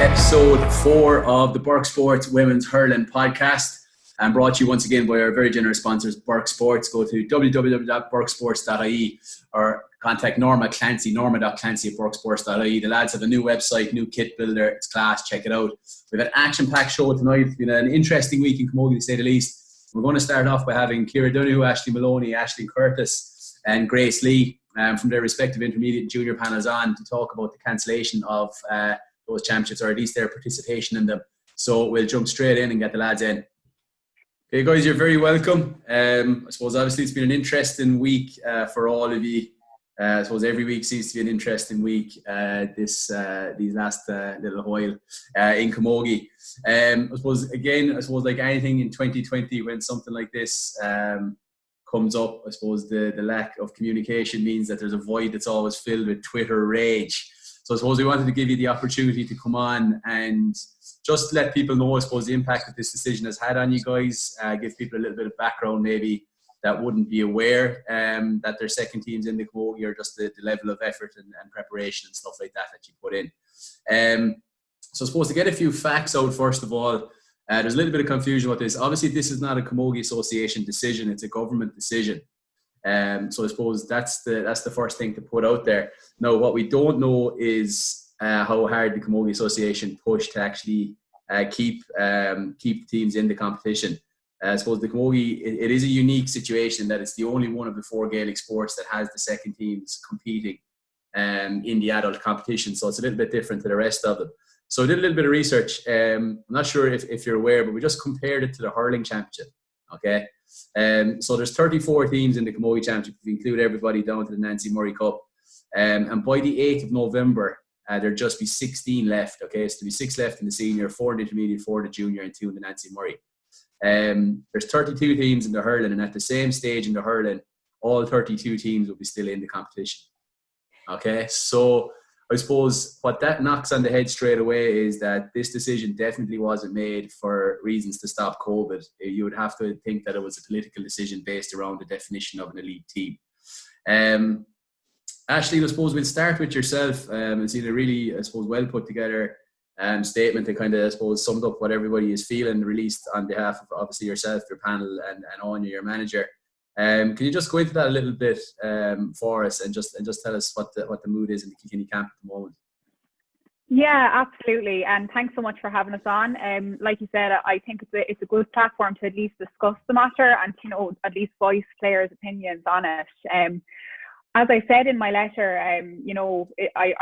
episode 4 of the Bourke Sports Women's Hurling podcast, and brought to you once again by our very generous sponsors, Bourke Sports. Go to www.bourkesports.ie or contact norma.clancy@bourkesports.ie. The lads have a new website, new kit builder. It's class. Check it out. We've had an action-packed show tonight. It's been an interesting week in Camogie, to say the least. We're going to start off by having Ciara Donohue, Ashling Moloney, Ashling Curtis and Grace Lee from their respective intermediate and junior panels on to talk about the cancellation of those championships, or at least their participation in them. So we'll jump straight in and get the lads in. Okay, guys, you're very welcome. I suppose obviously it's been an interesting week for all of you. I suppose every week seems to be an interesting week these last little while in Camogie. I suppose like anything in 2020, when something like this comes up, I suppose the lack of communication means that there's a void that's always filled with Twitter rage. So I suppose we wanted to give you the opportunity to come on and just let people know, I suppose, the impact that this decision has had on you guys. Give people a little bit of background maybe that wouldn't be aware that their second teams in the Camogie, or just the level of effort and preparation and stuff like that you put in. So I suppose to get a few facts out, first of all, there's a little bit of confusion about this. Obviously, this is not a Camogie Association decision. It's a government decision. So I suppose that's the first thing to put out there. Now, what we don't know is how hard the Camogie Association pushed to actually keep teams in the competition. I suppose the Camogie, it is a unique situation that it's the only one of the 4 Gaelic sports that has the second teams competing in the adult competition. So it's a little bit different to the rest of them. So I did a little bit of research. I'm not sure if you're aware, but we just compared it to the Hurling Championship. Okay. So there's 34 teams in the Camogie Championship, if you include everybody down to the Nancy Murray Cup. And by the 8th of November, there'll just be 16 left. Okay, so there'll be 6 left in the senior, 4 in the intermediate, 4 in the junior, and 2 in the Nancy Murray. There's 32 teams in the hurling, and at the same stage in the hurling, all 32 teams will be still in the competition. Okay, so I suppose what that knocks on the head straight away is that this decision definitely wasn't made for reasons to stop COVID. You would have to think that it was a political decision based around the definition of an elite team. Ashling, I suppose we'll start with yourself. It's a really, I suppose, well put together statement that kind of, I suppose, summed up what everybody is feeling, released on behalf of obviously yourself, your panel, and Anya, your manager. Can you just go into that a little bit for us and just tell us what the mood is in the Kilkenny camp at the moment? Yeah, absolutely, and thanks so much for having us on. Like you said, I think it's a good platform to at least discuss the matter and at least voice players' opinions on it. As I said in my letter, I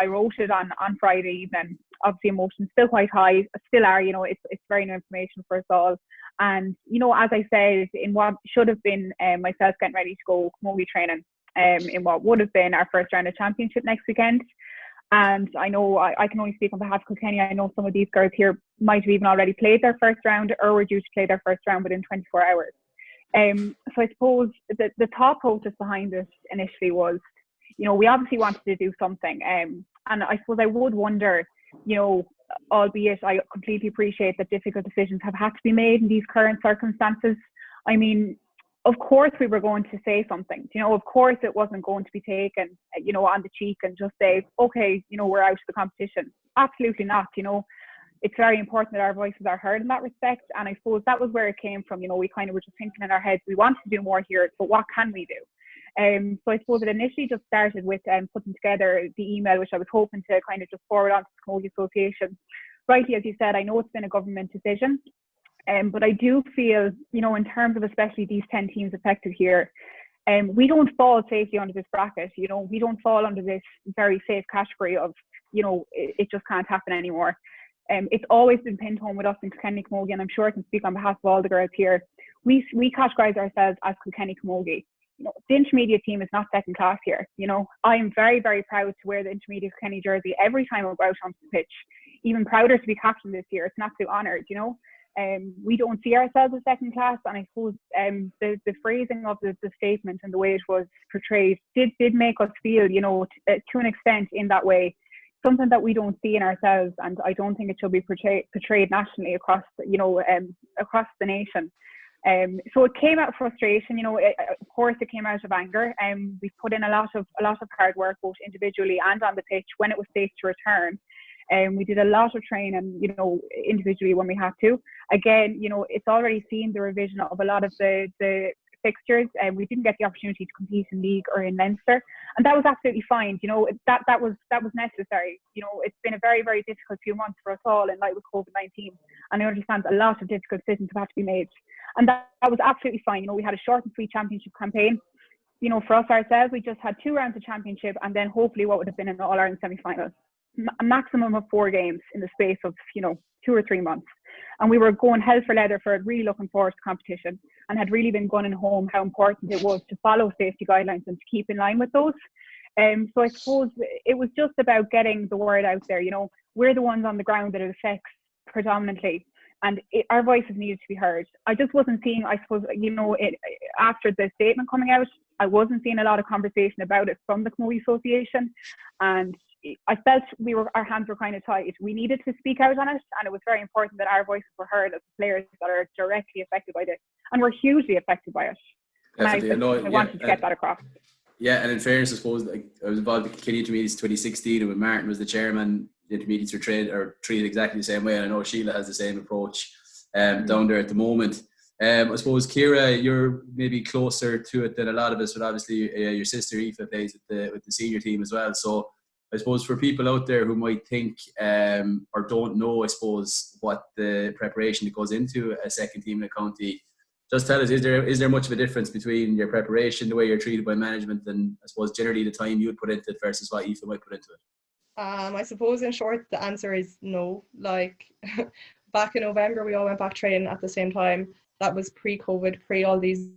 wrote it on Friday evening. Obviously, emotions still quite high, still are. It's very new information for us all. And, as I said, in what should have been myself getting ready to go Camogie training in what would have been our first round of championship next weekend. And I know I can only speak on behalf of Kilkenny. I know some of these girls here might have even already played their first round or were due to play their first round within 24 hours. So I suppose the thought process behind it initially was, we obviously wanted to do something. And I suppose I would wonder, albeit I completely appreciate that difficult decisions have had to be made in these current circumstances. I mean, of course we were going to say something. Of course it wasn't going to be taken, on the cheek and just say, okay, we're out of the competition. Absolutely not. It's very important that our voices are heard in that respect. And I suppose that was where it came from. We kind of were just thinking in our heads, we want to do more here, but what can we do? So I suppose it initially just started with putting together the email, which I was hoping to kind of just forward on to the Camogie Association. Rightly, as you said, I know it's been a government decision, but I do feel, in terms of especially these 10 teams affected here, we don't fall safely under this bracket. We don't fall under this very safe category of, it just can't happen anymore. It's always been pinned home with us in Kilkenny Camogie, and I'm sure I can speak on behalf of all the girls here. We categorise ourselves as Kilkenny Camogie. The intermediate team is not second class here. I am very, very proud to wear the intermediate Kilkenny jersey every time I go out onto the pitch. Even prouder to be captain this year. It's an absolute honour, we don't see ourselves as second class, and I suppose the phrasing of the statement and the way it was portrayed did make us feel, to an extent in that way, something that we don't see in ourselves, and I don't think it should be portrayed nationally across the nation. So it came out of frustration, of course it came out of anger, we put in a lot of hard work both individually and on the pitch when it was safe to return. We did a lot of training, you know, individually when we had to. Again, you know, it's already seen the revision of a lot of the fixtures, and we didn't get the opportunity to compete in league or in Leinster, and that was absolutely fine. You know, that was necessary. You know, it's been a very, very difficult few months for us all in light with COVID-19, and I understand a lot of difficult decisions have had to be made, and that was absolutely fine. You know, we had a short and sweet championship campaign. You know, for us ourselves, we just had 2 rounds of championship, and then hopefully what would have been an All-Ireland semi-final, a maximum of 4 games in the space of, you know, 2 or 3 months. And we were going hell for leather for it, really looking forward to competition, and had really been gunning home how important it was to follow safety guidelines and to keep in line with those. So I suppose it was just about getting the word out there. You know, we're the ones on the ground that it affects predominantly, and our voices needed to be heard. I just wasn't seeing, I suppose, you know, after the statement coming out, I wasn't seeing a lot of conversation about it from the Camogie Association, and I felt our hands were kind of tied. We needed to speak out on it, and it was very important that our voices were heard as players that are directly affected by this, and we're hugely affected by it. Definitely. And I wanted to get that across. Yeah, and in fairness, I suppose, like, I was involved with Kilkenny Intermediates 2016, and when Martin was the chairman, the intermediates were treated exactly the same way, and I know Sheila has the same approach down there at the moment. I suppose, Ciara, you're maybe closer to it than a lot of us, but obviously your sister Aoife plays with the senior team as well. So I suppose for people out there who might think or don't know, I suppose, what the preparation that goes into a second team in a county, just tell us, is there much of a difference between your preparation, the way you're treated by management, and I suppose generally the time you would put into it versus what Aoife might put into it? I suppose in short, the answer is no. Like back in November, we all went back training at the same time. That was pre-COVID, pre all these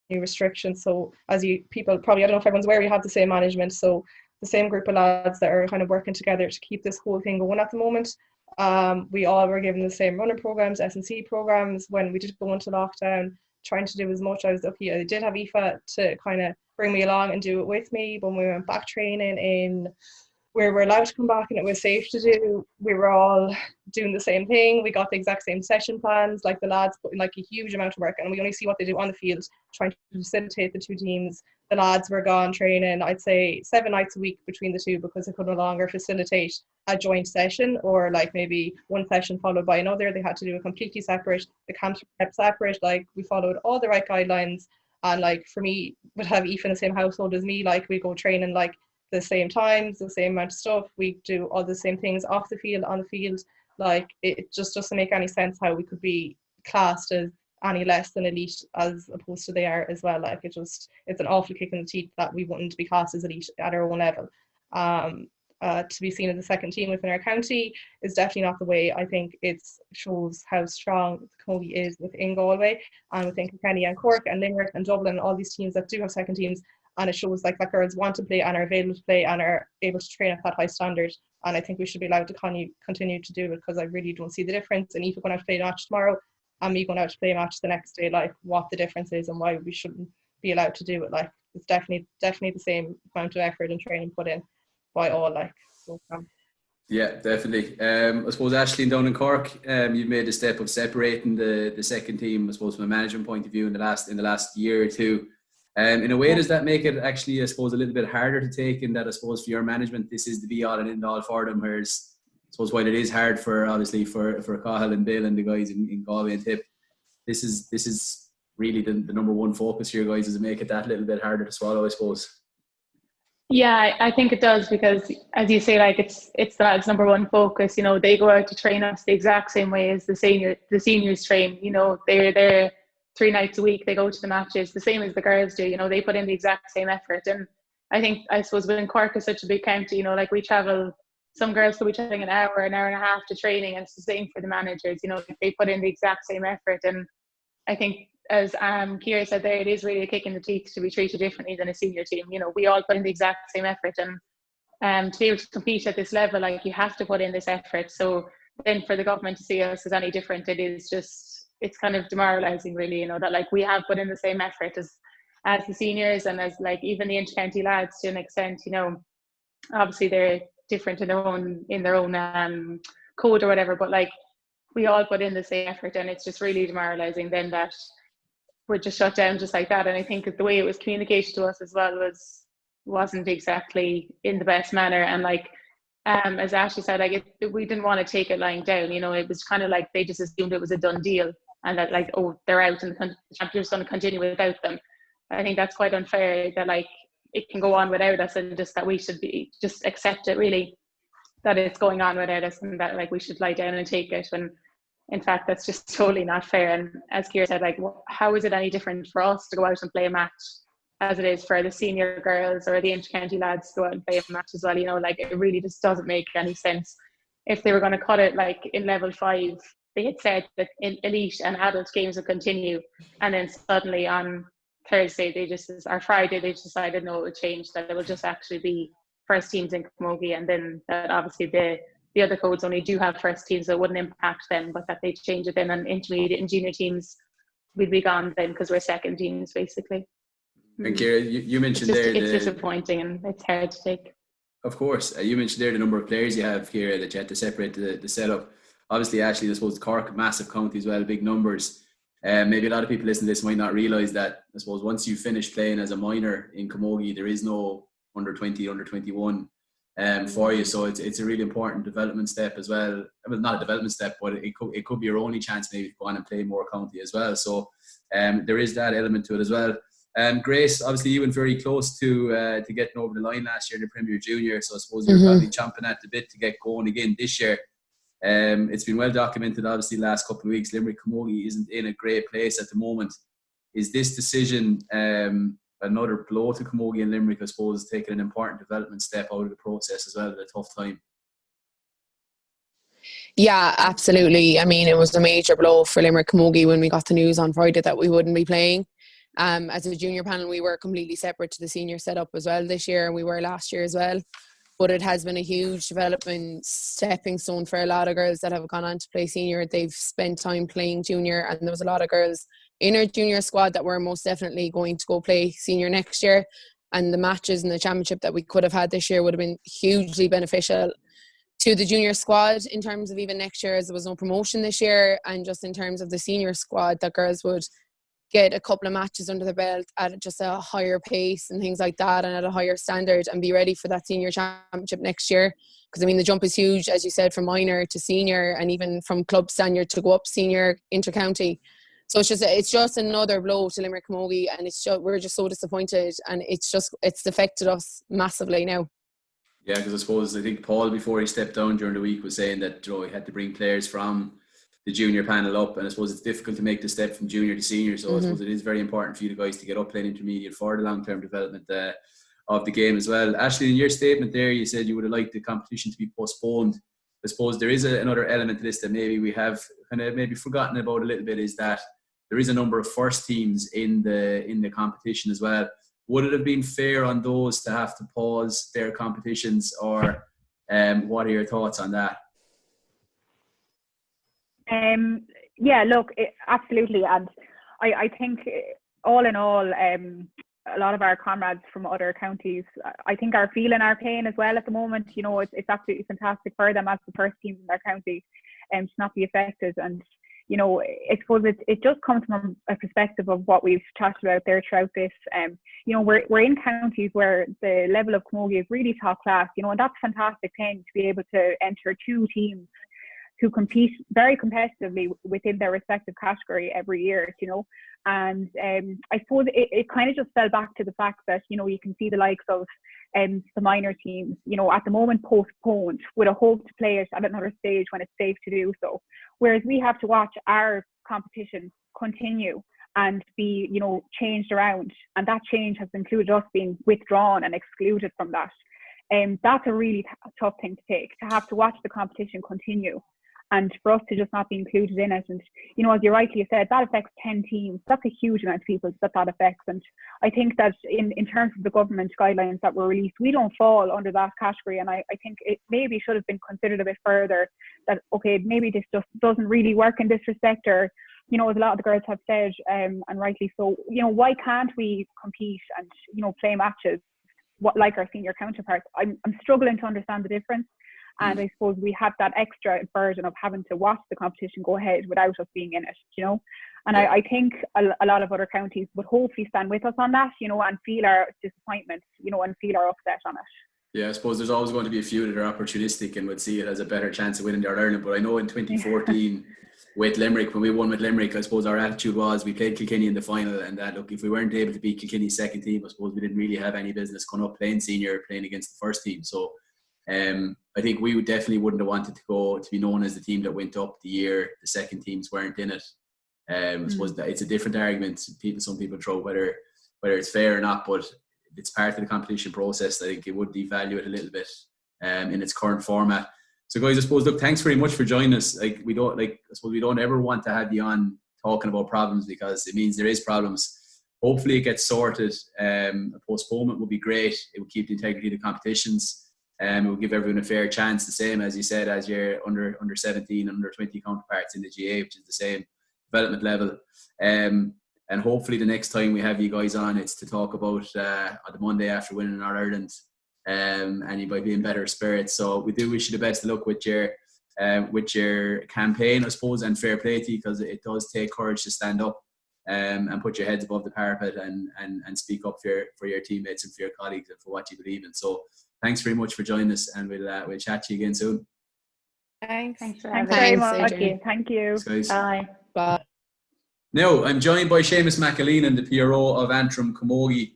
new restrictions. So as people probably, I don't know if everyone's aware, we have the same management. So the same group of lads that are kind of working together to keep this whole thing going at the moment. We all were given the same running programs, S&C programs. When we did go into lockdown, trying to do as much. I was lucky. I did have Aoife to kind of bring me along and do it with me. When we went back training in where we're allowed to come back and it was safe to do, we were all doing the same thing. We got the exact same session plans, like the lads put in like a huge amount of work, and we only see what they do on the field, trying to facilitate the two teams. The lads were gone training, I'd say 7 nights a week between the two, because they could no longer facilitate a joint session or like maybe one session followed by another. They had to do it completely separate. The camps were kept separate. Like we followed all the right guidelines, and like for me, would have Aoife in the same household as me, like we go training like the same times, the same amount of stuff. We do all the same things off the field, on the field. Like it just doesn't make any sense how we could be classed as any less than elite as opposed to they are as well. Like it's an awful kick in the teeth that we wouldn't be classed as elite at our own level. To be seen as the second team within our county is definitely not the way. I think it shows how strong the Camogie is within Galway and within Kilkenny and Cork and Limerick and Dublin, all these teams that do have second teams. And it shows like that girls want to play and are available to play and are able to train at that high standard. And I think we should be allowed to continue to do it, because I really don't see the difference. And if we're going to have to play a match tomorrow and me going out to play a match the next day, like what the difference is and why we shouldn't be allowed to do it. Like it's definitely the same amount of effort and training put in by all. Like so, Yeah, definitely. I suppose Ashling down in Cork, you've made the step of separating the second team, I suppose, from a management point of view in the last year or two. In a way, does that make it actually, I suppose, a little bit harder to take, in that I suppose for your management this is the be all and end all for them, whereas I suppose while it is hard for obviously for Cahill and Bill and the guys in Galway and Tip, this is really the number one focus for your guys. Does it make it that little bit harder to swallow, I suppose? Yeah, I think it does, because as you say, like it's the lads' number one focus. You know, they go out to train us the exact same way as the seniors train. You know, they're there 3 nights a week. They go to the matches the same as the girls do. You know, they put in the exact same effort. And I suppose when Cork is such a big county, you know, like we travel, some girls will be traveling an hour and a half to training, and it's the same for the managers. You know, they put in the exact same effort. And I think, as Ciara said there, it is really a kick in the teeth to be treated differently than a senior team. You know, we all put in the exact same effort, and to be able to compete at this level, like you have to put in this effort. So then for the government to see us as any different, it's kind of demoralising, really. You know, that like we have put in the same effort as the seniors, and as like even the inter-county lads to an extent. You know, obviously they're different in their own code or whatever, but like we all put in the same effort, and it's just really demoralising then that we're just shut down just like that. And I think the way it was communicated to us as well wasn't exactly in the best manner. And like as Ashley said, like we didn't want to take it lying down. You know, it was kind of like they just assumed it was a done deal, and that like, oh, they're out and the championship's going to continue without them. I think that's quite unfair. That like it can go on without us, and just that we should be just accept it really, that it's going on without us, and that like we should lie down and take it. When in fact that's just totally not fair. And as Ciara said, like how is it any different for us to go out and play a match as it is for the senior girls or the inter-county lads to go out and play a match as well? You know, like it really just doesn't make any sense. If they were going to cut it like in level 5, they had said that in elite and adult games would continue, and then suddenly on Thursday or Friday they just decided no, it would change, that it will just actually be first teams in camogie, and then that obviously the other codes only do have first teams, so it wouldn't impact them, but that they change it then on intermediate and junior teams, we'd be gone then because we're second teams basically. And Ciara, you mentioned it's disappointing and it's hard to take. Of course, you mentioned there the number of players you have here that you had to separate the setup. Obviously, Ashley, I suppose Cork, massive county as well, big numbers. Maybe a lot of people listening to this might not realise that, I suppose, once you finish playing as a minor in camogie, there is no under 20, under 21 for you. So it's a really important development step as well. Well, not a development step, but it could be your only chance maybe to go on and play more county as well. So there is that element to it as well. Grace, obviously you went very close to getting over the line last year in the Premier Junior, so I suppose you're probably chomping at the bit to get going again this year. It's been well documented, obviously, the last couple of weeks. Limerick camogie isn't in a great place at the moment. Is this decision another blow to camogie and Limerick, I suppose, taking an important development step out of the process as well at a tough time? Yeah, absolutely. I mean, it was a major blow for Limerick camogie when we got the news on Friday that we wouldn't be playing. As a junior panel, we were completely separate to the senior setup as well this year. We were last year as well. But it has been a huge development stepping stone for a lot of girls that have gone on to play senior. They've spent time playing junior, and there was a lot of girls in our junior squad that were most definitely going to go play senior next year. And the matches and the championship that we could have had this year would have been hugely beneficial to the junior squad in terms of even next year, as there was no promotion this year, and just in terms of the senior squad, that girls would get a couple of matches under the belt at just a higher pace and things like that, and at a higher standard, and be ready for that senior championship next year. Because I mean, the jump is huge, as you said, from minor to senior, and even from club standard to go up senior inter-county. So it's just another blow to Limerick camogie, and we're just so disappointed, and it's affected us massively now. Yeah, because I think Paul, before he stepped down during the week, was saying that he had to bring players from the junior panel up, and I suppose it's difficult to make the step from junior to senior. So I suppose it is very important for you guys to get up playing intermediate for the long-term development of the game as well. Ashley, in your statement there, you said you would have liked the competition to be postponed. I suppose there is another element to this that maybe we have kind of maybe forgotten about a little bit, is that there is a number of first teams in the competition as well. Would it have been fair on those to have to pause their competitions, or what are your thoughts on that? Yeah, look, absolutely. And I think all in all, a lot of our comrades from other counties, I think, are feeling our pain as well at the moment. You know, it's absolutely fantastic for them as the first teams in their county to not be affected. And, you know, I suppose it just comes from a perspective of what we've chatted about there throughout this. You know, we're in counties where the level of camogie is really top class, you know, and that's a fantastic thing to be able to enter 2 teams who compete very competitively within their respective category every year, you know. And I suppose it kind of just fell back to the fact that, you know, you can see the likes of the minor teams, you know, at the moment postponed, with a hope to play it at another stage when it's safe to do so. Whereas we have to watch our competition continue and be, you know, changed around. And that change has included us being withdrawn and excluded from that. That's a really tough thing to take, to have to watch the competition continue, and for us to just not be included in it. And, you know, as you rightly said, that affects 10 teams. That's a huge amount of people that affects. And I think that in terms of the government guidelines that were released, we don't fall under that category. And I think it maybe should have been considered a bit further, that, okay, maybe this just doesn't really work in this respect, or, you know, as a lot of the girls have said, and rightly so, you know, why can't we compete and, you know, play matches like our senior counterparts? I'm struggling to understand the difference. And I suppose we have that extra burden of having to watch the competition go ahead without us being in it, you know. And I think a lot of other counties would hopefully stand with us on that, you know, and feel our disappointment, you know, and feel our upset on it. Yeah, I suppose there's always going to be a few that are opportunistic and would see it as a better chance of winning the All-Ireland. But I know in 2014 with Limerick, when we won with Limerick, I suppose our attitude was we played Kilkenny in the final, and that, look, if we weren't able to beat Kilkenny's second team, I suppose we didn't really have any business going up playing senior, playing against the first team. So I think we definitely wouldn't have wanted to be known as the team that went up the year the second teams weren't in it. I suppose that it's a different argument. Some people throw whether it's fair or not, but it's part of the competition process. I think it would devalue it a little bit in its current format. So guys, I suppose, look, thanks very much for joining us. I suppose we don't ever want to have you on talking about problems, because it means there is problems. Hopefully it gets sorted. A postponement would be great. It would keep the integrity of the competitions. It will give everyone a fair chance, the same as you said, as your under 17 and under 20 counterparts in the GA, which is the same development level. And hopefully the next time we have you guys on, it's to talk about the Monday after winning All Ireland, and you might be in better spirits. So we do wish you the best of luck with your campaign, I suppose, and fair play to you, because it does take courage to stand up and put your heads above the parapet and speak up for your teammates and for your colleagues and for what you believe in. So thanks very much for joining us, and we'll chat to you again soon. Thanks. Thanks very much. Adrian. Thank you. Thanks, guys. Bye. Bye. Now, I'm joined by Seamus McAleen, the PRO of Antrim Camogie.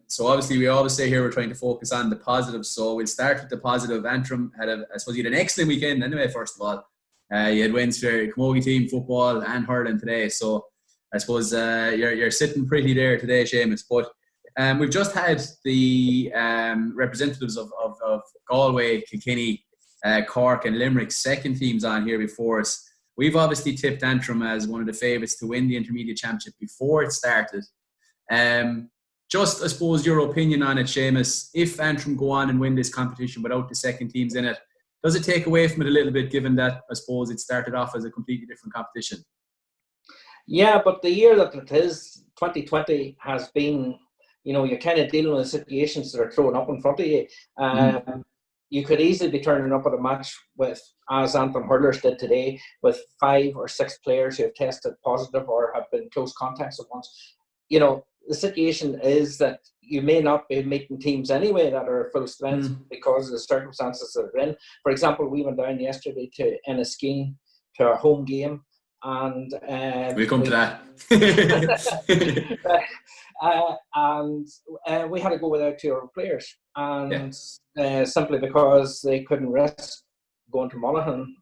So obviously we always say here we're trying to focus on the positives. So we'll start with the positive. Antrim you had an excellent weekend anyway, first of all. You had wins for your Camogie team, football and hurling today. So I suppose you're sitting pretty there today, Seamus. But we've just had the representatives of Galway, Kilkenny, Cork and Limerick second teams on here before us. We've obviously tipped Antrim as one of the favourites to win the Intermediate Championship before it started. Just, I suppose, your opinion on it, Seamus. If Antrim go on and win this competition without the second teams in it, does it take away from it a little bit, given that, I suppose, it started off as a completely different competition? Yeah, but the year that it is, 2020, has been, you're kind of dealing with situations that are thrown up in front of you. You could easily be turning up at a match with, as Antrim hurlers did today, with 5 or 6 players who have tested positive or have been close contacts at once. The situation is that you may not be meeting teams anyway that are full strength because of the circumstances that are in. For example, we went down yesterday to Enniskeane to our home game, and we'll come to that. And we had to go without 2 of our players, and simply because they couldn't risk going to Monaghan,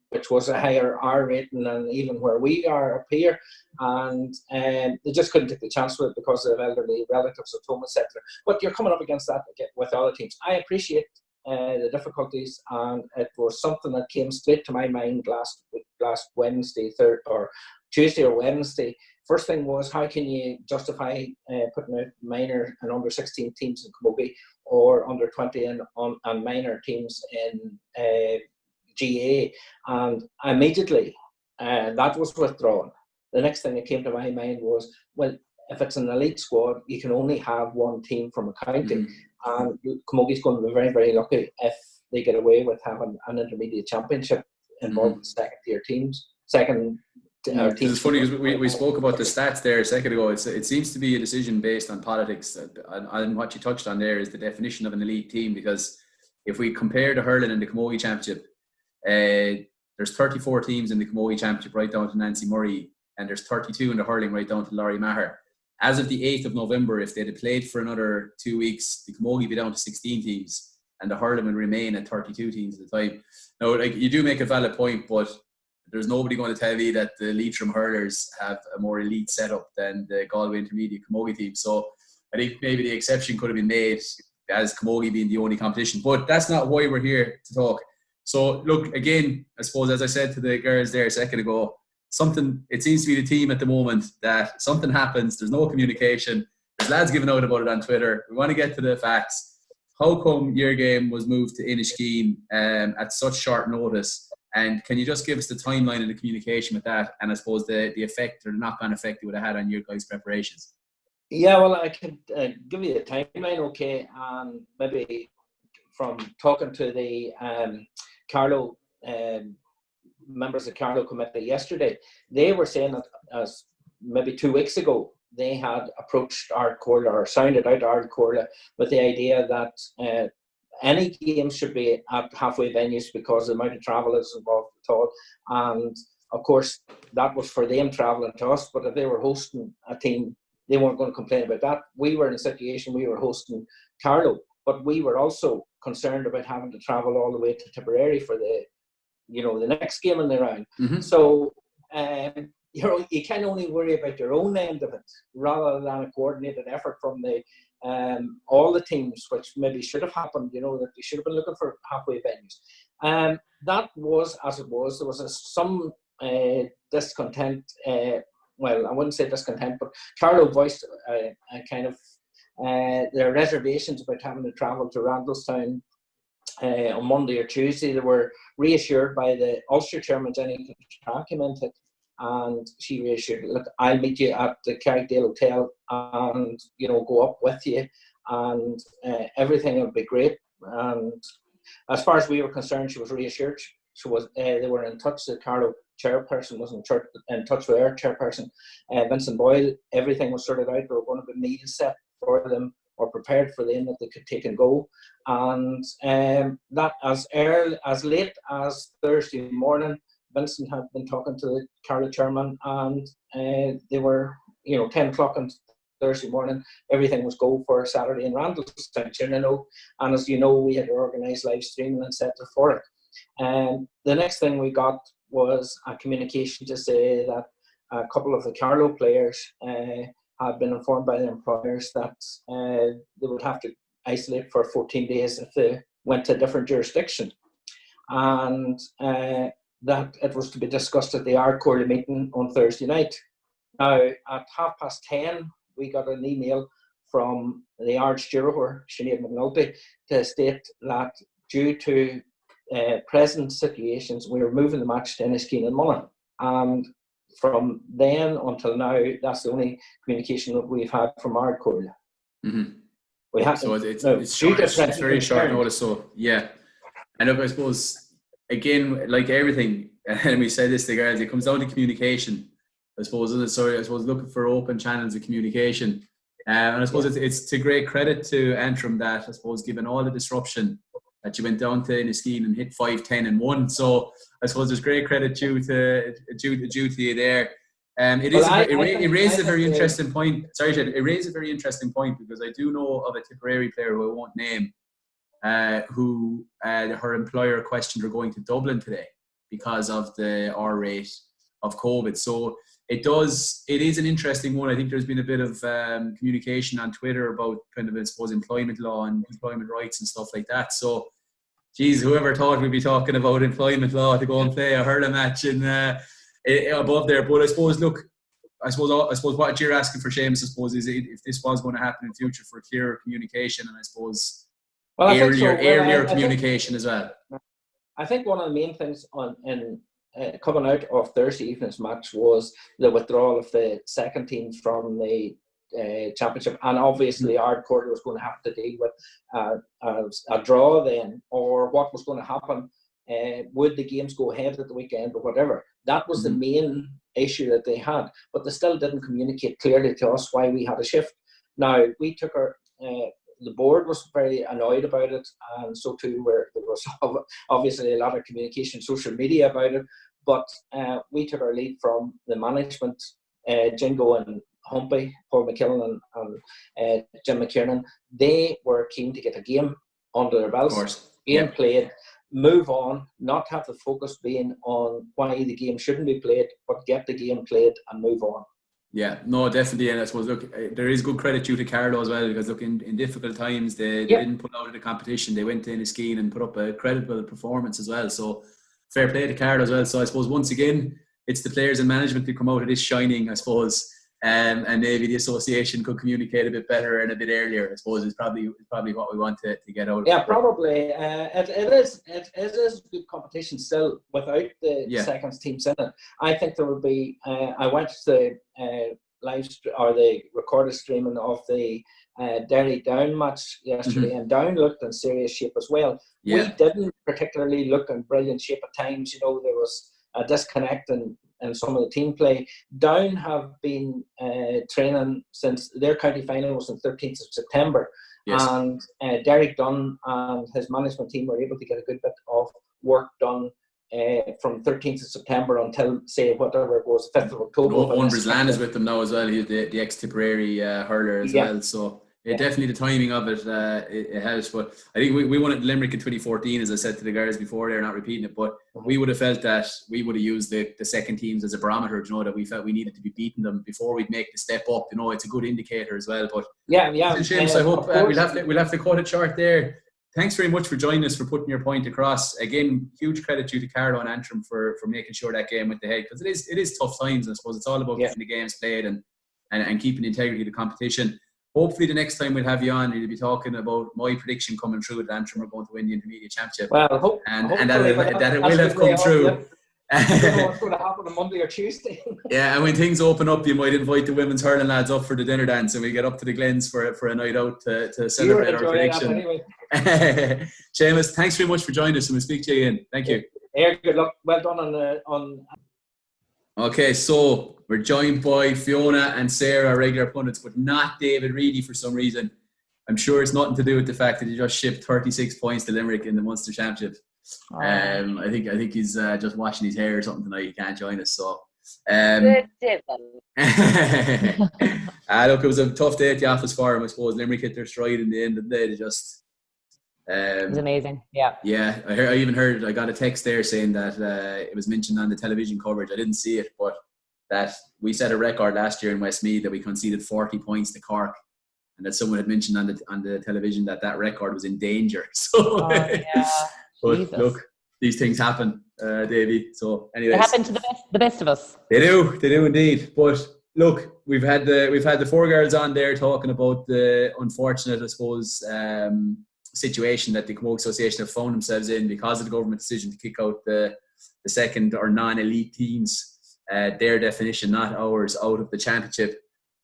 which was a higher R rating than even where we are up here, and they just couldn't take the chance with it because of elderly relatives at home, etc. But you're coming up against that with other teams. I appreciate the difficulties, and it was something that came straight to my mind last Wednesday, Tuesday or Wednesday. First thing was, how can you justify putting out minor and under 16 teams in Camogie, or under 20 and minor teams in GA? And immediately that was withdrawn. The next thing that came to my mind was, well, if it's an elite squad, you can only have 1 team from a county. And Camogie's going to be very, very lucky if they get away with having an intermediate championship involving second-tier teams. It's funny because we spoke about the stats there a second ago. It seems to be a decision based on politics, and what you touched on there is the definition of an elite team. Because if we compare the hurling and the Camogie Championship, there's 34 teams in the Camogie Championship right down to Nancy Murray, and there's 32 in the hurling right down to Laurie Maher. As of the 8th of November, if they'd have played for another 2 weeks, the Camogie would be down to 16 teams, and the hurling would remain at 32 teams at the time. Now, you do make a valid point, but there's nobody going to tell you that the Leitrim hurlers have a more elite setup than the Galway Intermediate Camogie team. So I think maybe the exception could have been made as Camogie being the only competition. But that's not why we're here to talk. So look, again, I suppose, as I said to the girls there a second ago, it seems to be the team at the moment that something happens, there's no communication, there's lads giving out about it on Twitter. We want to get to the facts. How come your game was moved to Inishkeen at such short notice? And can you just give us the timeline and the communication with that, and I suppose the effect or the knock-on effect it would have had on your guys' preparations? Yeah, well, I could give you a timeline, okay, and maybe from talking to the Carlow members of Carlow committee yesterday, they were saying that as maybe 2 weeks ago they had approached Ardcorla or sounded out Ardcorla with the idea that any games should be at halfway venues because the amount of travel is involved at all. And of course, that was for them travelling to us, but if they were hosting a team, they weren't going to complain about that. We were in a situation, we were hosting Carlow, but we were also concerned about having to travel all the way to Tipperary for the next game in the round. Mm-hmm. So, you can only worry about your own end of it rather than a coordinated effort from all the teams, which maybe should have happened, that they should have been looking for halfway venues. That was as it was. There was some discontent, well, I wouldn't say discontent, but Carlow voiced a kind of their reservations about having to travel to Randallstown on Monday or Tuesday. They were reassured by the Ulster chairman, Jenny came into it, and she reassured, look, I'll meet you at the Carrickdale Hotel and, go up with you, and everything will be great. And as far as we were concerned, she was reassured. She was. They were in touch. The Carlow chairperson was in touch with our chairperson, Vincent Boyle. Everything was sorted out. There were going to be meals set for them or prepared for them that they could take and go. And that as late as Thursday morning, Vincent had been talking to the Carlow chairman, and they were, 10 o'clock on Thursday morning, everything was go for Saturday in Randallstown, and as you know, we had organised live streaming and set for it. And the next thing we got was a communication to say that a couple of the Carlow players had been informed by their employers that they would have to isolate for 14 days if they went to a different jurisdiction, and that it was to be discussed at the Ardcorla meeting on Thursday night. Now, at 10:30, we got an email from the Ard Steward, Sinead McNulty, to state that due to present situations, we were moving the match to Enniskeen and Moloney. And from then until now, that's the only communication that we've had from Ardcorla. Mm-hmm. We have so it's very short notice. So yeah, and I suppose again, like everything, and we said this to the girls, it comes down to communication. I suppose looking for open channels of communication, and I suppose it's to great credit to Antrim that I suppose given all the disruption that you went down to Enniskeen and hit 5-10 and 1. So I suppose there's great credit due to you there. It raises a very interesting point. Sorry, Jed, it raises a very interesting point because I do know of a Tipperary player who I won't name, who her employer questioned her going to Dublin today because of the R rate of COVID. So it is an interesting one. I think there's been a bit of communication on Twitter about kind of, I suppose, employment law and employment rights and stuff like that. So, geez, whoever thought we'd be talking about employment law to go and play a hurling match above there. But I suppose what you're asking for, Seamus, I suppose, is if this was going to happen in future for clearer communication and I suppose earlier communication as well. I think one of the main things coming out of Thursday evening's match was the withdrawal of the second team from the championship, and obviously Ardcorla was going to have to deal with a draw then, or what was going to happen. Would the games go ahead at the weekend or whatever? That was the main issue that they had, but they still didn't communicate clearly to us why we had a shift. Now, we took the board was very annoyed about it, and so too there was obviously a lot of communication, social media about it, but we took our lead from the management, Jingo and Humpy, Paul McKillen and Jim McKiernan. They were keen to get a game under their belts, being played, move on, not have the focus being on why the game shouldn't be played, but get the game played and move on. Yeah, no, definitely. And I suppose, look, there is good credit due to Carlow as well, because, look, in difficult times, they didn't pull out of the competition. They went to Enniskeen and put up a credible performance as well. So, fair play to Carlow as well. So, I suppose, once again, it's the players and management who come out of this shining, I suppose. And maybe the association could communicate a bit better and a bit earlier. I suppose is probably what we want to get out of it. Yeah, probably. It is good competition still without the seconds teams in it. I think there will be. I watched the the recorded streaming of the Derry Down match yesterday, and Down looked in serious shape as well. Yeah. We didn't particularly look in brilliant shape at times. There was a disconnect, and in some of the team play. Down have been training since their county final was on 13th of September. Yes. And Derek Dunn and his management team were able to get a good bit of work done from 13th of September until, say, whatever it was, 5th of October. Owen Brislan is with them now as well. He's the ex-Tipperary hurler as well. So definitely the timing of it, it helps. But I think we won at Limerick in 2014, as I said to the guys before, they're not repeating it. But we would have felt that we would have used the second teams as a barometer, that we felt we needed to be beating them before we'd make the step up. It's a good indicator as well. But James, I hope we'll have to cut it short there. Thanks very much for joining us, for putting your point across. Again, huge credit due to Carlo and Antrim for making sure that game went ahead, because it is tough times. I suppose it's all about getting the games played and keeping the integrity of the competition. Hopefully the next time we'll have you on, you'll be talking about my prediction coming true that Antrim are going to win the Intermediate Championship. Well, and that it will have come true. I don't know what's going to happen on Monday or Tuesday. Yeah, and when things open up, you might invite the women's hurling lads up for the dinner dance, and we get up to the Glens for a night out to celebrate our prediction. Anyway. Seamus, thanks very much for joining us, and we'll speak to you again. Thank you. Yeah, good luck. Well done on. Okay, so we're joined by Fiona and Sarah, our regular pundits, but not David Reedy for some reason. I'm sure it's nothing to do with the fact that he just shipped 36 points to Limerick in the Munster Championship. I think he's just washing his hair or something tonight. He can't join us. So, look, it was a tough day at the office for him. I suppose Limerick hit their stride in the end of the day. They just it was amazing. Yeah. I even heard. I got a text there saying that it was mentioned on the television coverage. I didn't see it, but that we set a record last year in Westmeath that we conceded 40 points to Cork, and that someone had mentioned on the television that record was in danger. So. But Jesus. Look, these things happen, Davey. So, anyways, they happen to the best of us. They do indeed. But look, we've had the four girls on there talking about the unfortunate, I suppose, situation that the Camogie Association have found themselves in because of the government decision to kick out the second or non-elite teams, their definition, not ours, out of the championship.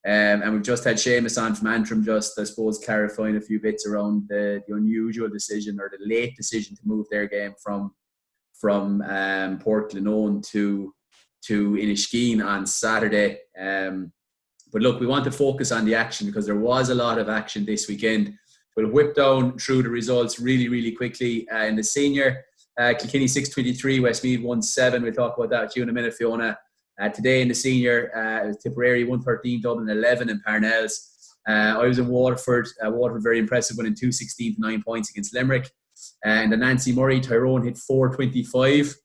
And we've just had Seamus on from Antrim, just I suppose clarifying a few bits around the unusual decision or the late decision to move their game from Port Glenone to Inishkeen on Saturday. But look, we want to focus on the action because there was a lot of action this weekend. We'll whip down through the results really, really quickly. In the senior, Kilkenny 6-23, Westmeath 1-7. We'll talk about that with you in a minute, Fiona. Today in the senior, Tipperary 113, Dublin 11 in Parnells. I was in Waterford. Waterford very impressive, winning 216 to 9 points against Limerick. And the Nancy Murray, Tyrone hit 425,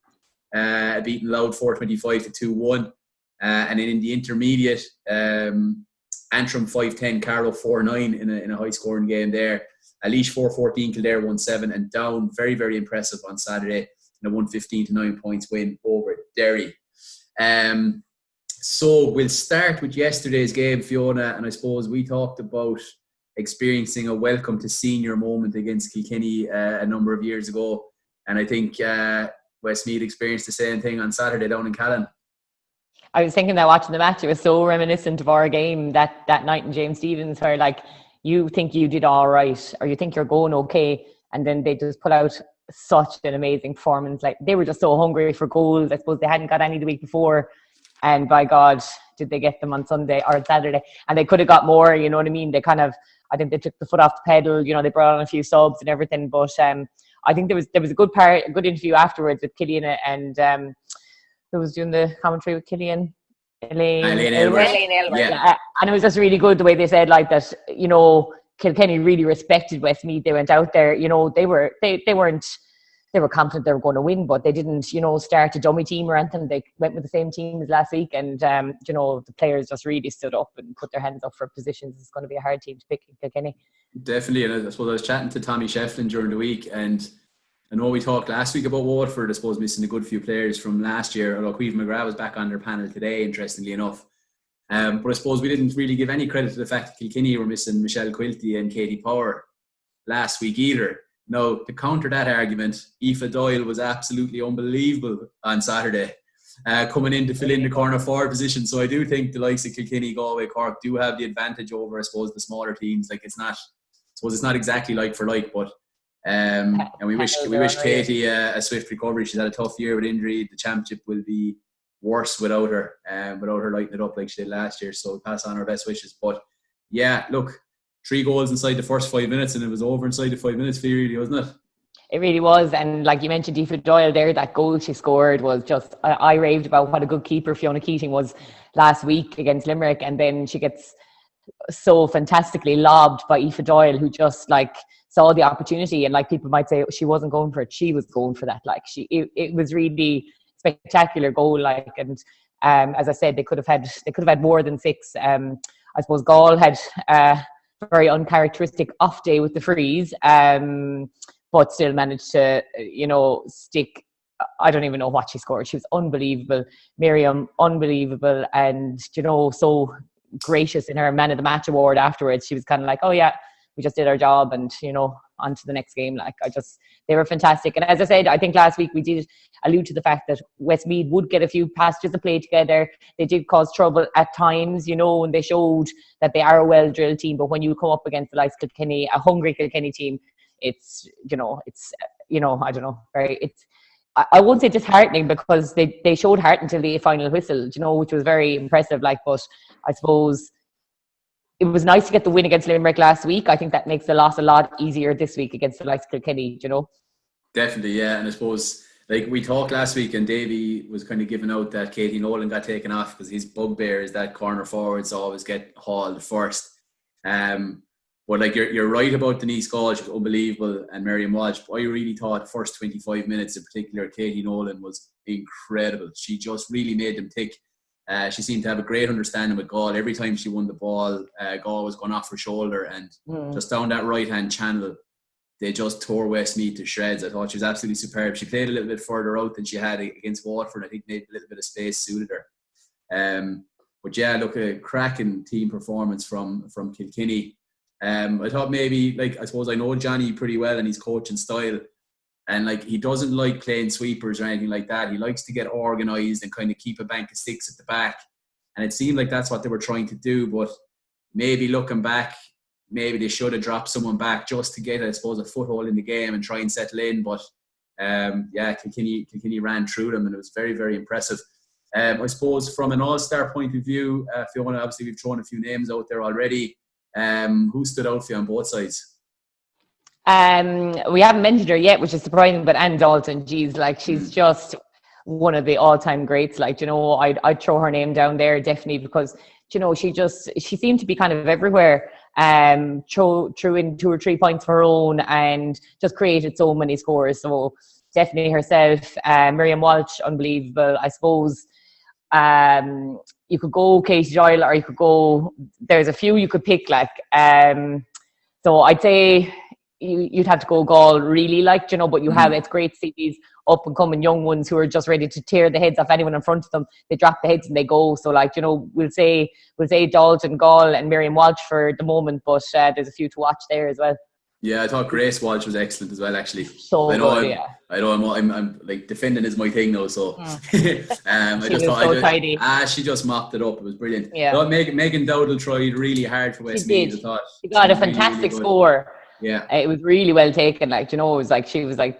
beating Loud 425 to 2-1. And then in the intermediate, Antrim 5-10, Carlow 4-9 in a high scoring game there. Laois 4-14, Kildare 1-7, and Down very, very impressive on Saturday in a 115 to 9 points win over Derry. So we'll start with yesterday's game, Fiona, and I suppose we talked about experiencing a welcome to senior moment against Kilkenny a number of years ago, and I think Westmeath experienced the same thing on Saturday down in Callan. I was thinking that watching the match, it was so reminiscent of our game that night in James Stephens, where like you think you did all right or you think you're going okay, and then they just put out such an amazing performance. Like they were just so hungry for goals. I suppose they hadn't got any the week before, and by God did they get them on Sunday or Saturday, and they could have got more, you know what I mean? They kind of, I think they took the foot off the pedal, you know, they brought on a few subs and everything, but I think there was a good interview afterwards with Killian and who was doing the commentary with Killian, Elaine Aylward. Yeah. And it was just really good the way they said like that, you know, Kilkenny really respected Westmeath. They went out there, you know, they were confident they were going to win, but they didn't, you know, start a dummy team or anything. They went with the same team as last week, and you know, the players just really stood up and put their hands up for positions. It's going to be a hard team to pick in Kilkenny. Definitely, and I suppose I was chatting to Tommy Shefflin during the week, and I know we talked last week about Waterford, I suppose missing a good few players from last year. Although Queeve McGrath was back on their panel today, interestingly enough. But I suppose we didn't really give any credit to the fact that Kilkenny were missing Michelle Quilty and Katie Power last week either. Now, to counter that argument, Aoife Doyle was absolutely unbelievable on Saturday, coming in to fill in the corner forward position. So I do think the likes of Kilkenny, Galway, Cork do have the advantage over, I suppose, the smaller teams. Like it's not exactly like for like, but and we wish Katie a swift recovery. She's had a tough year with injury. The championship will be worse without her lighting it up like she did last year. So pass on our best wishes. But yeah, look, 3 goals inside the first 5 minutes, and it was over inside the 5 minutes period, wasn't it? It really was. And like you mentioned, Aoife Doyle there, that goal she scored was just, I raved about what a good keeper Fiona Keating was last week against Limerick. And then she gets so fantastically lobbed by Aoife Doyle, who just like saw the opportunity. And like people might say she wasn't going for it, she was going for that. Like it was really spectacular goal. Like, and as I said, they could have had more than 6. I suppose Gaul had a very uncharacteristic off day with the freeze. But still managed to, stick. I don't even know what she scored. She was unbelievable. Miriam, unbelievable. And, so gracious in her Man of the Match award afterwards. She was kind of like, oh, yeah, we just did our job and, on to the next game. Like, they were fantastic. And as I said, I think last week we did allude to the fact that Westmeath would get a few passages of play together. They did cause trouble at times, and they showed that they are a well-drilled team. But when you come up against the likes of Kilkenny, a hungry Kilkenny team, it's I don't know, I won't say disheartening, because they showed heart until the final whistle, which was very impressive. Like, but I suppose it was nice to get the win against Limerick last week. I think that makes the loss a lot easier this week against the likes of Kilkenny, Definitely, yeah. And I suppose, like we talked last week, and Davey was kind of giving out that Katie Nolan got taken off because his bugbear is that corner forwards always get hauled first. But like you're right about Denise Gall, she was unbelievable, and Miriam Walsh. I really thought the first 25 minutes in particular, Katie Nolan was incredible. She just really made them tick. She seemed to have a great understanding with Gall. Every time she won the ball, Gall was going off her shoulder, and just down that right-hand channel, they just tore Westmeath to shreds. I thought she was absolutely superb. She played a little bit further out than she had against Waterford. I think maybe a little bit of space suited her. But yeah, look, a cracking team performance from Kilkenny. I thought maybe, like, I suppose I know Johnny pretty well and his coaching style, and like he doesn't like playing sweepers or anything like that. He likes to get organised and kind of keep a bank of sticks at the back, and it seemed like that's what they were trying to do. But maybe looking back, maybe they should have dropped someone back just to get, I suppose, a foothold in the game and try and settle in. But yeah, Kilkenny ran through them, and it was very, very impressive. I suppose from an all-star point of view, Fiona, obviously we've thrown a few names out there already. Who stood out for you on both sides? We haven't mentioned her yet, which is surprising, but Anne Dalton, geez, like she's just one of the all-time greats. Like, I'd throw her name down there definitely, because she seemed to be kind of everywhere. Threw in 2 or 3 points of her own and just created so many scores. So definitely herself. Miriam Walsh, unbelievable. I suppose you could go Katie Doyle, or you could go, there's a few you could pick, like, so I'd say you'd have to go Gaul, really, like, but you have, it's great to see these up and coming young ones who are just ready to tear the heads off anyone in front of them. They drop the heads and they go. So, like, we'll say Dalton, Gaul and Miriam Walsh for the moment, but there's a few to watch there as well. Yeah, I thought Grace Walsh was excellent as well, actually. So I know I'm like, defending is my thing now, so I just thought she just mopped it up. It was brilliant. Yeah. No, Megan Dowdle tried really hard for Westmeath. I thought she got a fantastic score. Yeah, it was really well taken. Like, it was like she was like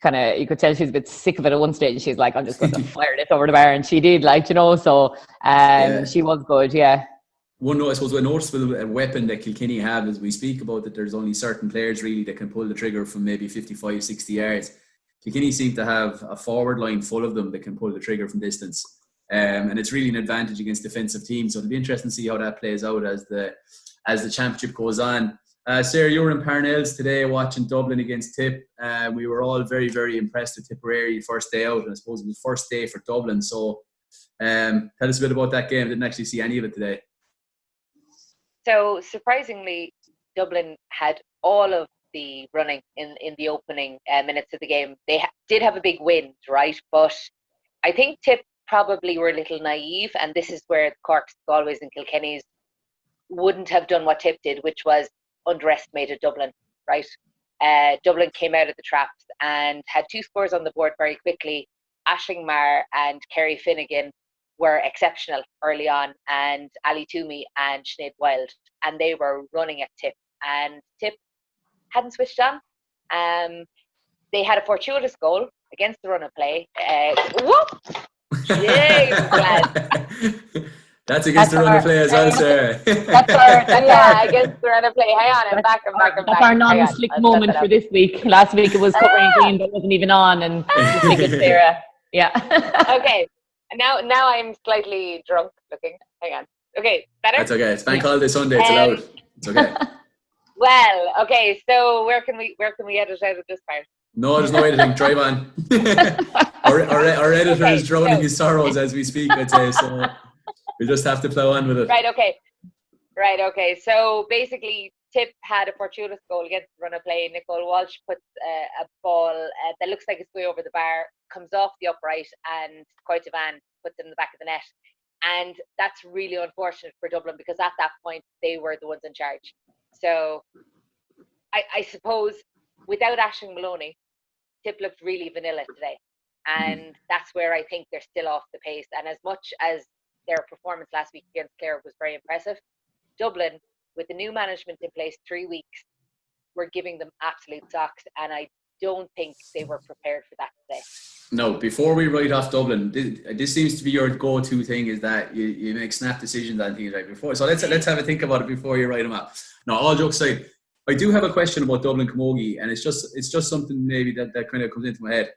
kind of, you could tell she was a bit sick of it at one stage. She's like, I'm just going to fire this over the bar, and she did. Like, so she was good. Yeah. One, I suppose, a noticeable weapon that Kilkenny have is we speak about that there's only certain players really that can pull the trigger from maybe 55, 60 yards. Kilkenny seem to have a forward line full of them that can pull the trigger from distance. And it's really an advantage against defensive teams. So it'll be interesting to see how that plays out as the championship goes on. Sarah, you were in Parnells today watching Dublin against Tip. We were all very, very impressed with Tipperary first day out. And I suppose it was first day for Dublin. So tell us a bit about that game. I didn't actually see any of it today. So surprisingly, Dublin had all of the running in the opening minutes of the game. They did have a big win, right? But I think Tip probably were a little naive, and this is where Cork's, Galway's and Kilkenny's wouldn't have done what Tip did, which was underestimated Dublin, right? Dublin came out of the traps and had 2 scores on the board very quickly. Ashling and Kerry Finnegan were exceptional early on, and Ali Toomey and Sinead Wild, and they were running at Tip, and Tip hadn't switched on. They had a fortuitous goal against the run of play. Whoop! Yay! That's against the run of play as well, Sarah. Against the run of play. Hang on, I'm back. That's our non-slick moment for this week. Last week it was covering a game that wasn't even on, and slick it, Sarah. Yeah. Okay. Now I'm slightly drunk looking. Hang on. Okay, better? That's okay. It's bank holiday Sunday. It's allowed. It's okay. Well, okay. So where can we edit out of this part? No, there's no editing. Drive on. Our editor is drowning his sorrows as we speak, I'd say. So we just have to plow on with it. Right. Okay. So basically, Tip had a fortuitous goal against the run of play. Nicole Walsh puts a ball that looks like it's way over the bar, comes off the upright, and Coytevan puts it in the back of the net. And that's really unfortunate for Dublin because at that point they were the ones in charge. So I suppose without Ashling Moloney, Tip looked really vanilla today. And that's where I think they're still off the pace. And as much as their performance last week against Clare was very impressive, Dublin, with the new management in place 3 weeks, were giving them absolute socks. And I don't think they were prepared for that today. No, before we write off Dublin, this seems to be your go-to thing, is that you make snap decisions on things right before. So let's have a think about it before you write them up. No, all jokes aside, I do have a question about Dublin Camogie, and it's just something maybe that kind of comes into my head.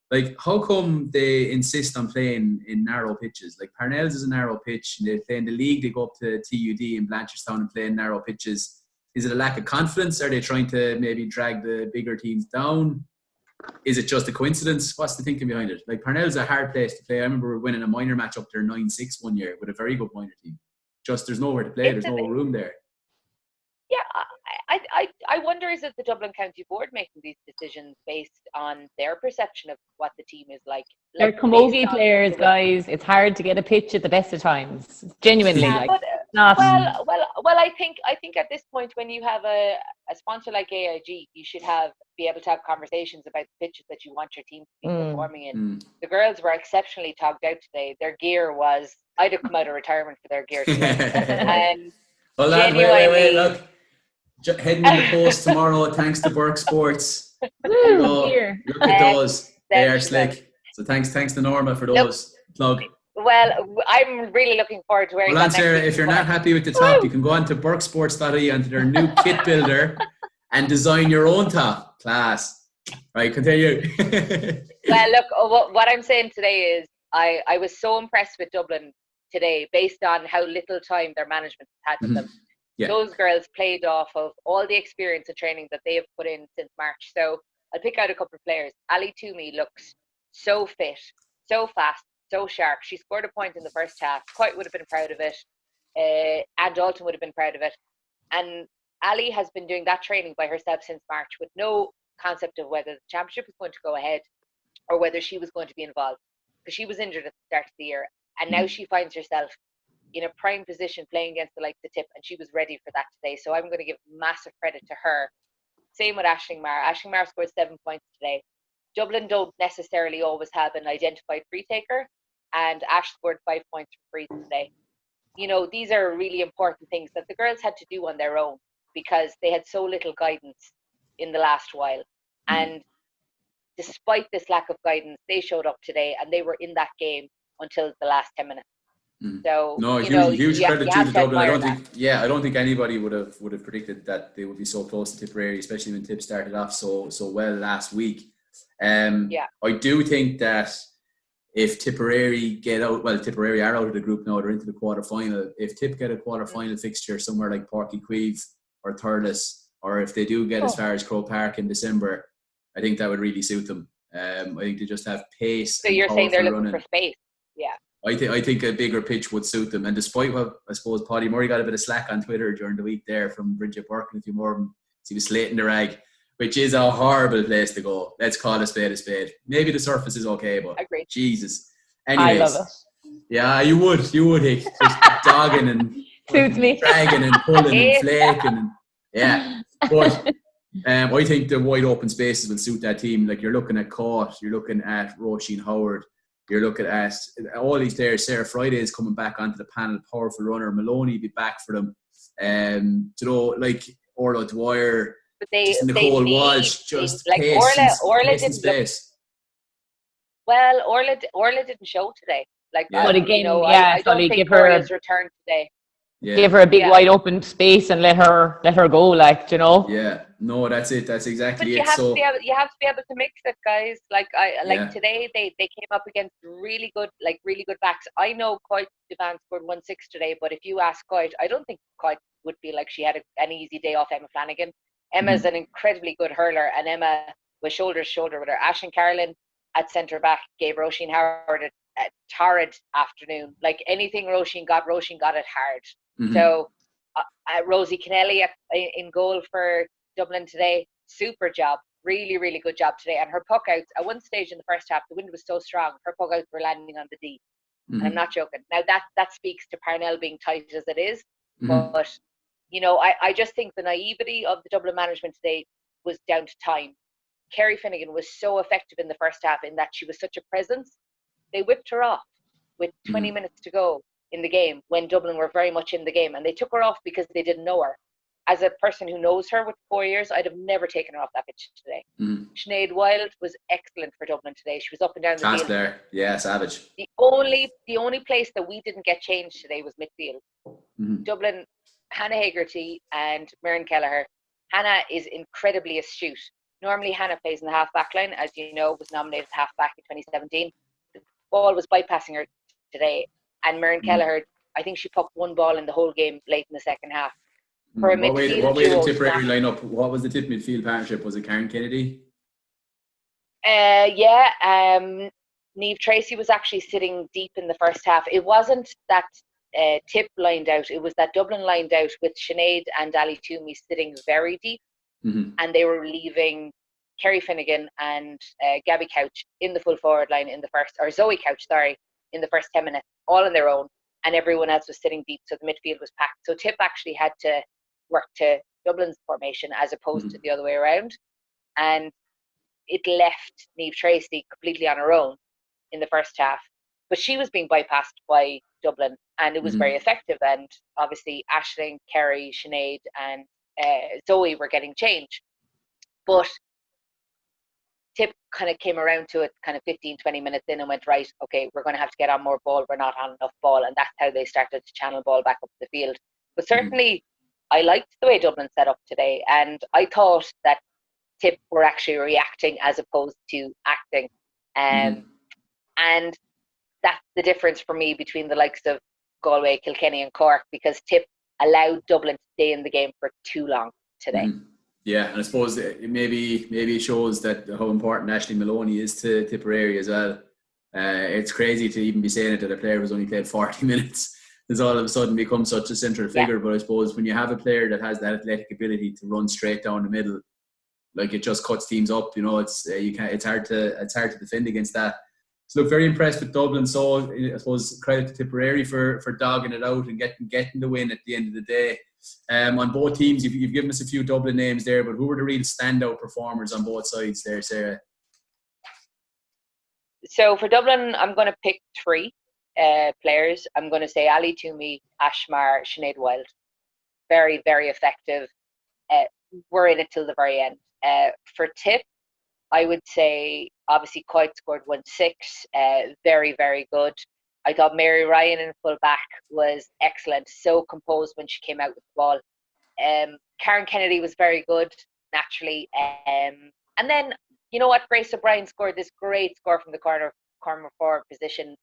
Like, how come they insist on playing in narrow pitches? Like, Parnell's is a narrow pitch, and they play in the league, they go up to TUD in Blanchardstown and play in narrow pitches. Is it a lack of confidence? Are they trying to maybe drag the bigger teams down? Is it just a coincidence? What's the thinking behind it? Like, Parnell's a hard place to play. I remember winning a minor match up there 9-6 one year with a very good minor team. Just there's nowhere to play. There's no room there. Yeah, I wonder, is it the Dublin County Board making these decisions based on their perception of what the team is like? They're camogie players, guys. It's hard to get a pitch at the best of times. Genuinely, not. Well, I think at this point, when you have a sponsor like AIG, you should be able to have conversations about the pitches that you want your team to be performing in. The girls were exceptionally togged out today. Their gear was, I'd have come out of retirement for their gear today. Hold on, wait, look. Heading in the post tomorrow, thanks to Bourke Sports. Look at those. They are slick. So thanks to Norma for those. Plug. Well, I'm really looking forward to wearing that. Sarah, if you're not happy with the top, you can go on to burkesports.ie onto their new kit builder and design your own top. Class. Right, continue. Well, look, what I'm saying today is I was so impressed with Dublin today based on how little time their management has had with them. Yeah. Those girls played off of all the experience and training that they have put in since March. So I'll pick out a couple of players. Ali Toomey looks so fit, so fast, so sharp. She scored a point in the first half. Coit would have been proud of it. Anne Dalton would have been proud of it. And Ali has been doing that training by herself since March with no concept of whether the championship was going to go ahead or whether she was going to be involved, because she was injured at the start of the year. And now she finds herself in a prime position playing against the likes of Tip, and she was ready for that today. So I'm going to give massive credit to her. Same with Ashling Maher. Ashling Maher scored 7 points today. Dublin don't necessarily always have an identified free taker, and Ash scored 5 points from frees today. You know, these are really important things that the girls had to do on their own because they had so little guidance in the last while. And despite this lack of guidance, they showed up today and they were in that game until the last 10 minutes. So no, huge credit to Dublin. I don't think anybody would have predicted that they would be so close to Tipperary, especially when Tip started off so well last week. I do think that if Tipperary Tipperary are out of the group now, they're into the quarter-final. If Tip get a quarter-final fixture somewhere like Páirc Uí Chaoimh or Thurles, or if they do get as far as Croke Park in December, I think that would really suit them. I think they just have pace. So you're saying they're looking for space? Yeah. I think a bigger pitch would suit them. And despite what I suppose Paddy Murray got a bit of slack on Twitter during the week there from Bridget Bourke and a few more, he was slating the rag, which is a horrible place to go. Let's call a spade a spade. Maybe the surface is okay, but agreed. Jesus. Anyways, I love it. Yeah, you would, Hick. Just dogging and suits me. Dragging and pulling and flaking. And, yeah. But I think the wide open spaces will suit that team. Like, you're looking at Court, you're looking at Roisin Howard, you're looking at all these players. Sarah Friday is coming back onto the panel, powerful runner. Moloney be back for them. Like Orla Dwyer, but Nicole Walsh, just like pace Orla didn't space. Well, Orla didn't show today. Like, Yeah. But again, I don't Sully, think Coria's returned today. Yeah. give her a big wide open space and let her go, like, Yeah. No, that's it. That's But exactly you it. have So to be able to mix it, guys. Like today, they came up against really good backs. I know Coit Devan scored 1-6 today, but if you ask Coit, I don't think Coit would feel like she had an easy day off Emma Flanagan. Emma's an incredibly good hurler, and Emma was shoulder to shoulder with her. Ashling Carlin at centre back gave Roisin Howard a torrid afternoon. Like anything Roisin got it hard. So Rosie Kennelly in goal for Dublin today, super job, really, really good job today. And her puck outs, at one stage in the first half, the wind was so strong, her puck outs were landing on the D. And I'm not joking. Now that speaks to Parnell being tight as it is, but I just think the naivety of the Dublin management today was down to time. Kerry Finnegan was so effective in the first half in that she was such a presence. They whipped her off with 20 minutes to go in the game when Dublin were very much in the game, and they took her off because they didn't know her. As a person who knows her with 4 years, I'd have never taken her off that pitch today. Sinead Wilde was excellent for Dublin today. She was up and down the field. there. Yeah, savage. The only place that we didn't get changed today was midfield. Dublin, Hannah Hegarty and Miriam Kelleher. Hannah is incredibly astute. Normally Hannah plays in the half-back line, as you know, was nominated half-back in 2017. The ball was bypassing her today. And Miriam Kelleher, I think she pucked one ball in the whole game late in the second half. What way did Tipperary line up? What was the tip midfield partnership? Was it Karen Kennedy? Niamh Tracy was actually sitting deep in the first half. It wasn't that Tip lined out. It was that Dublin lined out with Sinead and Ali Toomey sitting very deep. And they were leaving Kerry Finnegan and Gabby Couch in the full forward line in the first, or Zoe Couch, sorry, in the first 10 minutes, all on their own. And everyone else was sitting deep, so the midfield was packed. So Tip actually had to work to Dublin's formation as opposed to the other way around. And it left Niamh Tracy completely on her own in the first half. But she was being bypassed by Dublin, and it was very effective. And obviously Ashling, Kerry, Sinead and Zoe were getting change. But Tip kind of came around to it kind of 15, 20 minutes in and went, right, okay, we're going to have to get on more ball. We're not on enough ball. And that's how they started to channel ball back up the field. But certainly I liked the way Dublin set up today. And I thought that Tip were actually reacting as opposed to acting. And that's the difference for me between the likes of Galway, Kilkenny and Cork, because Tip allowed Dublin to stay in the game for too long today. Yeah, and I suppose maybe it shows that how important Ashling Moloney is to Tipperary as well. It's crazy to even be saying it that a player who's only played 40 minutes has all of a sudden become such a central figure. But I suppose when you have a player that has that athletic ability to run straight down the middle, like it just cuts teams up. It's hard to defend against that. So look, very impressed with Dublin. So I suppose credit to Tipperary for dogging it out and getting the win at the end of the day. On both teams, you've given us a few Dublin names there, but who were the real standout performers on both sides there, Sarah? So for Dublin, I'm going to pick three players. I'm going to say Ali Toomey, Ashmar, Sinead Wilde. Very, very effective. We're in it till the very end. For Tip, I would say obviously Coit scored 1-6. Very, very good. I thought Mary Ryan in full back was excellent, so composed when she came out with the ball. Karen Kennedy was very good, naturally. And then, you know what, Grace O'Brien scored this great score from the corner forward position.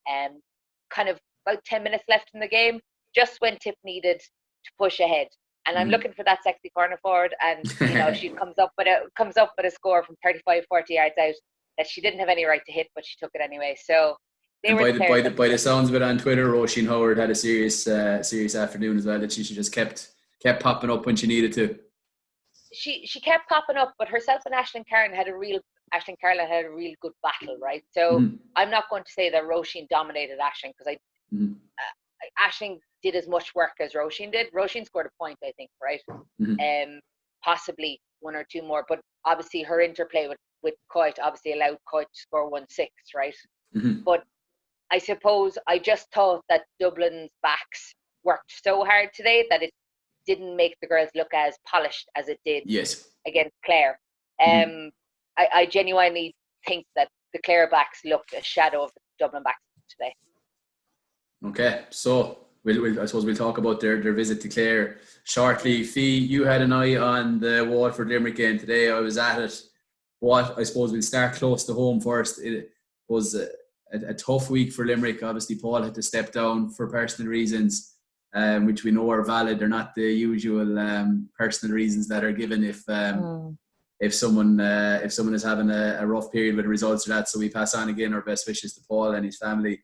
Kind of about 10 minutes left in the game, just when Tip needed to push ahead. And I'm looking for that sexy corner forward, and she comes up with a score from 35, 40 yards out that she didn't have any right to hit, but she took it anyway. So. By the sounds of it on Twitter, Roisin Howard had a serious afternoon as well, that she just kept popping up when she needed to. She kept popping up, but herself and Ashling Carlin had a real good battle, right? So I'm not going to say that Roisin dominated Ashling, because Ashling did as much work as Roisin did. Roisin scored a point, I think, right? Possibly one or two more, but obviously her interplay with Coit obviously allowed Coit to score 1-6, right? But I suppose I just thought that Dublin's backs worked so hard today that it didn't make the girls look as polished as it did against Clare. I genuinely think that the Clare backs looked a shadow of the Dublin backs today. Okay, so I suppose we'll talk about their visit to Clare shortly. Fee, you had an eye on the Waterford Limerick game today. I was at it. I suppose we'll start close to home first. It was a tough week for Limerick. Obviously, Paul had to step down for personal reasons, which we know are valid. They're not the usual personal reasons that are given if someone is having a rough period with the results or that. So we pass on again our best wishes to Paul and his family.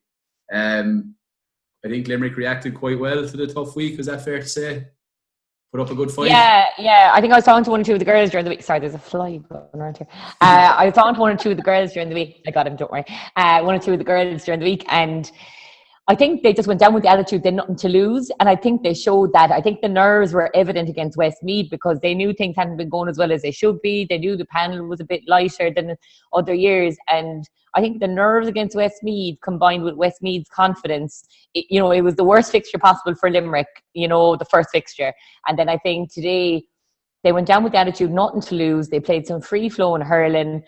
I think Limerick reacted quite well to the tough week. Was that fair to say? Put up a good fight? Yeah. I think I was talking to one or two of the girls during the week. Sorry, there's a fly going around here. I was talking to one or two of the girls during the week. I got him, don't worry. One or two of the girls during the week, and I think they just went down with the attitude they had nothing to lose, and I think they showed that. I think the nerves were evident against Westmeath because they knew things hadn't been going as well as they should be. They knew the panel was a bit lighter than other years, and I think the nerves against Westmeath combined with Westmeath's confidence, it was the worst fixture possible for Limerick, the first fixture. And then I think today they went down with the attitude, nothing to lose. They played some free-flowing hurling,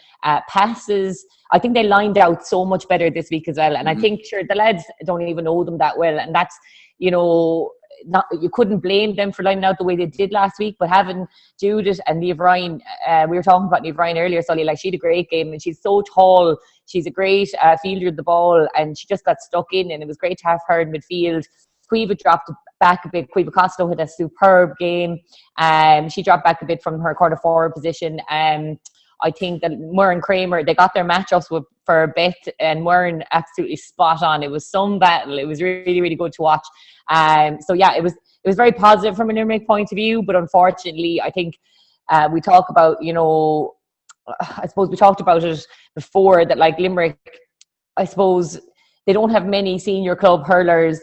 passes. I think they lined out so much better this week as well. And I think, sure, the lads don't even know them that well. And that's, you couldn't blame them for lining out the way they did last week. But having Judith and Niamh Ryan, we were talking about Niamh Ryan earlier, Sully, she had a great game. And she's so tall. She's a great fielder of the ball. And she just got stuck in. And it was great to have her in midfield. Cueva dropped back a bit. Cueva Costello had a superb game. She dropped back a bit from her quarter forward position. I think that Muir Kramer, they got their matchups for Beth, and Muir absolutely spot on. It was some battle. It was really, really good to watch. It was very positive from a Limerick point of view, but unfortunately, I think we talk about, I suppose we talked about it before, that Limerick, I suppose they don't have many senior club hurlers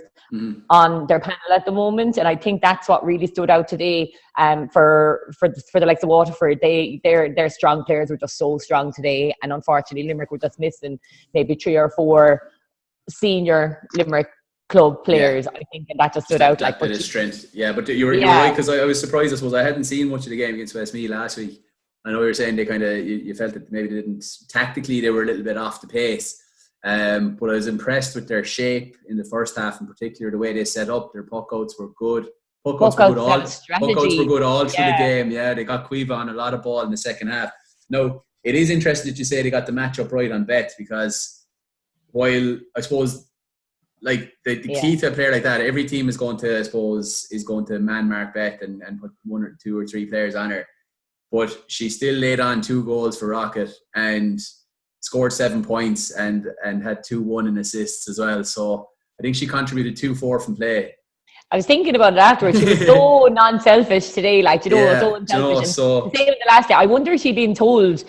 on their panel at the moment, and I think that's what really stood out today. For the likes of Waterford, their strong players were just so strong today, and unfortunately Limerick were just missing maybe 3 or 4 senior Limerick club players. I think, and that just stood out. That bit of strength. Yeah, but you were right, because I was surprised. I suppose I hadn't seen much of the game against Westmeath last week. I know you were saying they kind of you felt that maybe they didn't tactically, they were a little bit off the pace. But I was impressed with their shape in the first half, in particular, the way they set up. Their puck outs were good. Puck outs were good all through the game. Yeah, they got Cueva on a lot of ball in the second half. Now, it is interesting that you say they got the matchup right on Bet, because while I suppose the key to a player like that, every team is going to man mark Bet and put 1 or 2 or 3 players on her. But she still laid on 2 goals for Rocket and scored 7 points and had 2-1 in assists as well. So I think she contributed 2-4 from play. I was thinking about it afterwards. She was so non-selfish today, so unselfish. So the same with the last day. I wonder if she'd been told,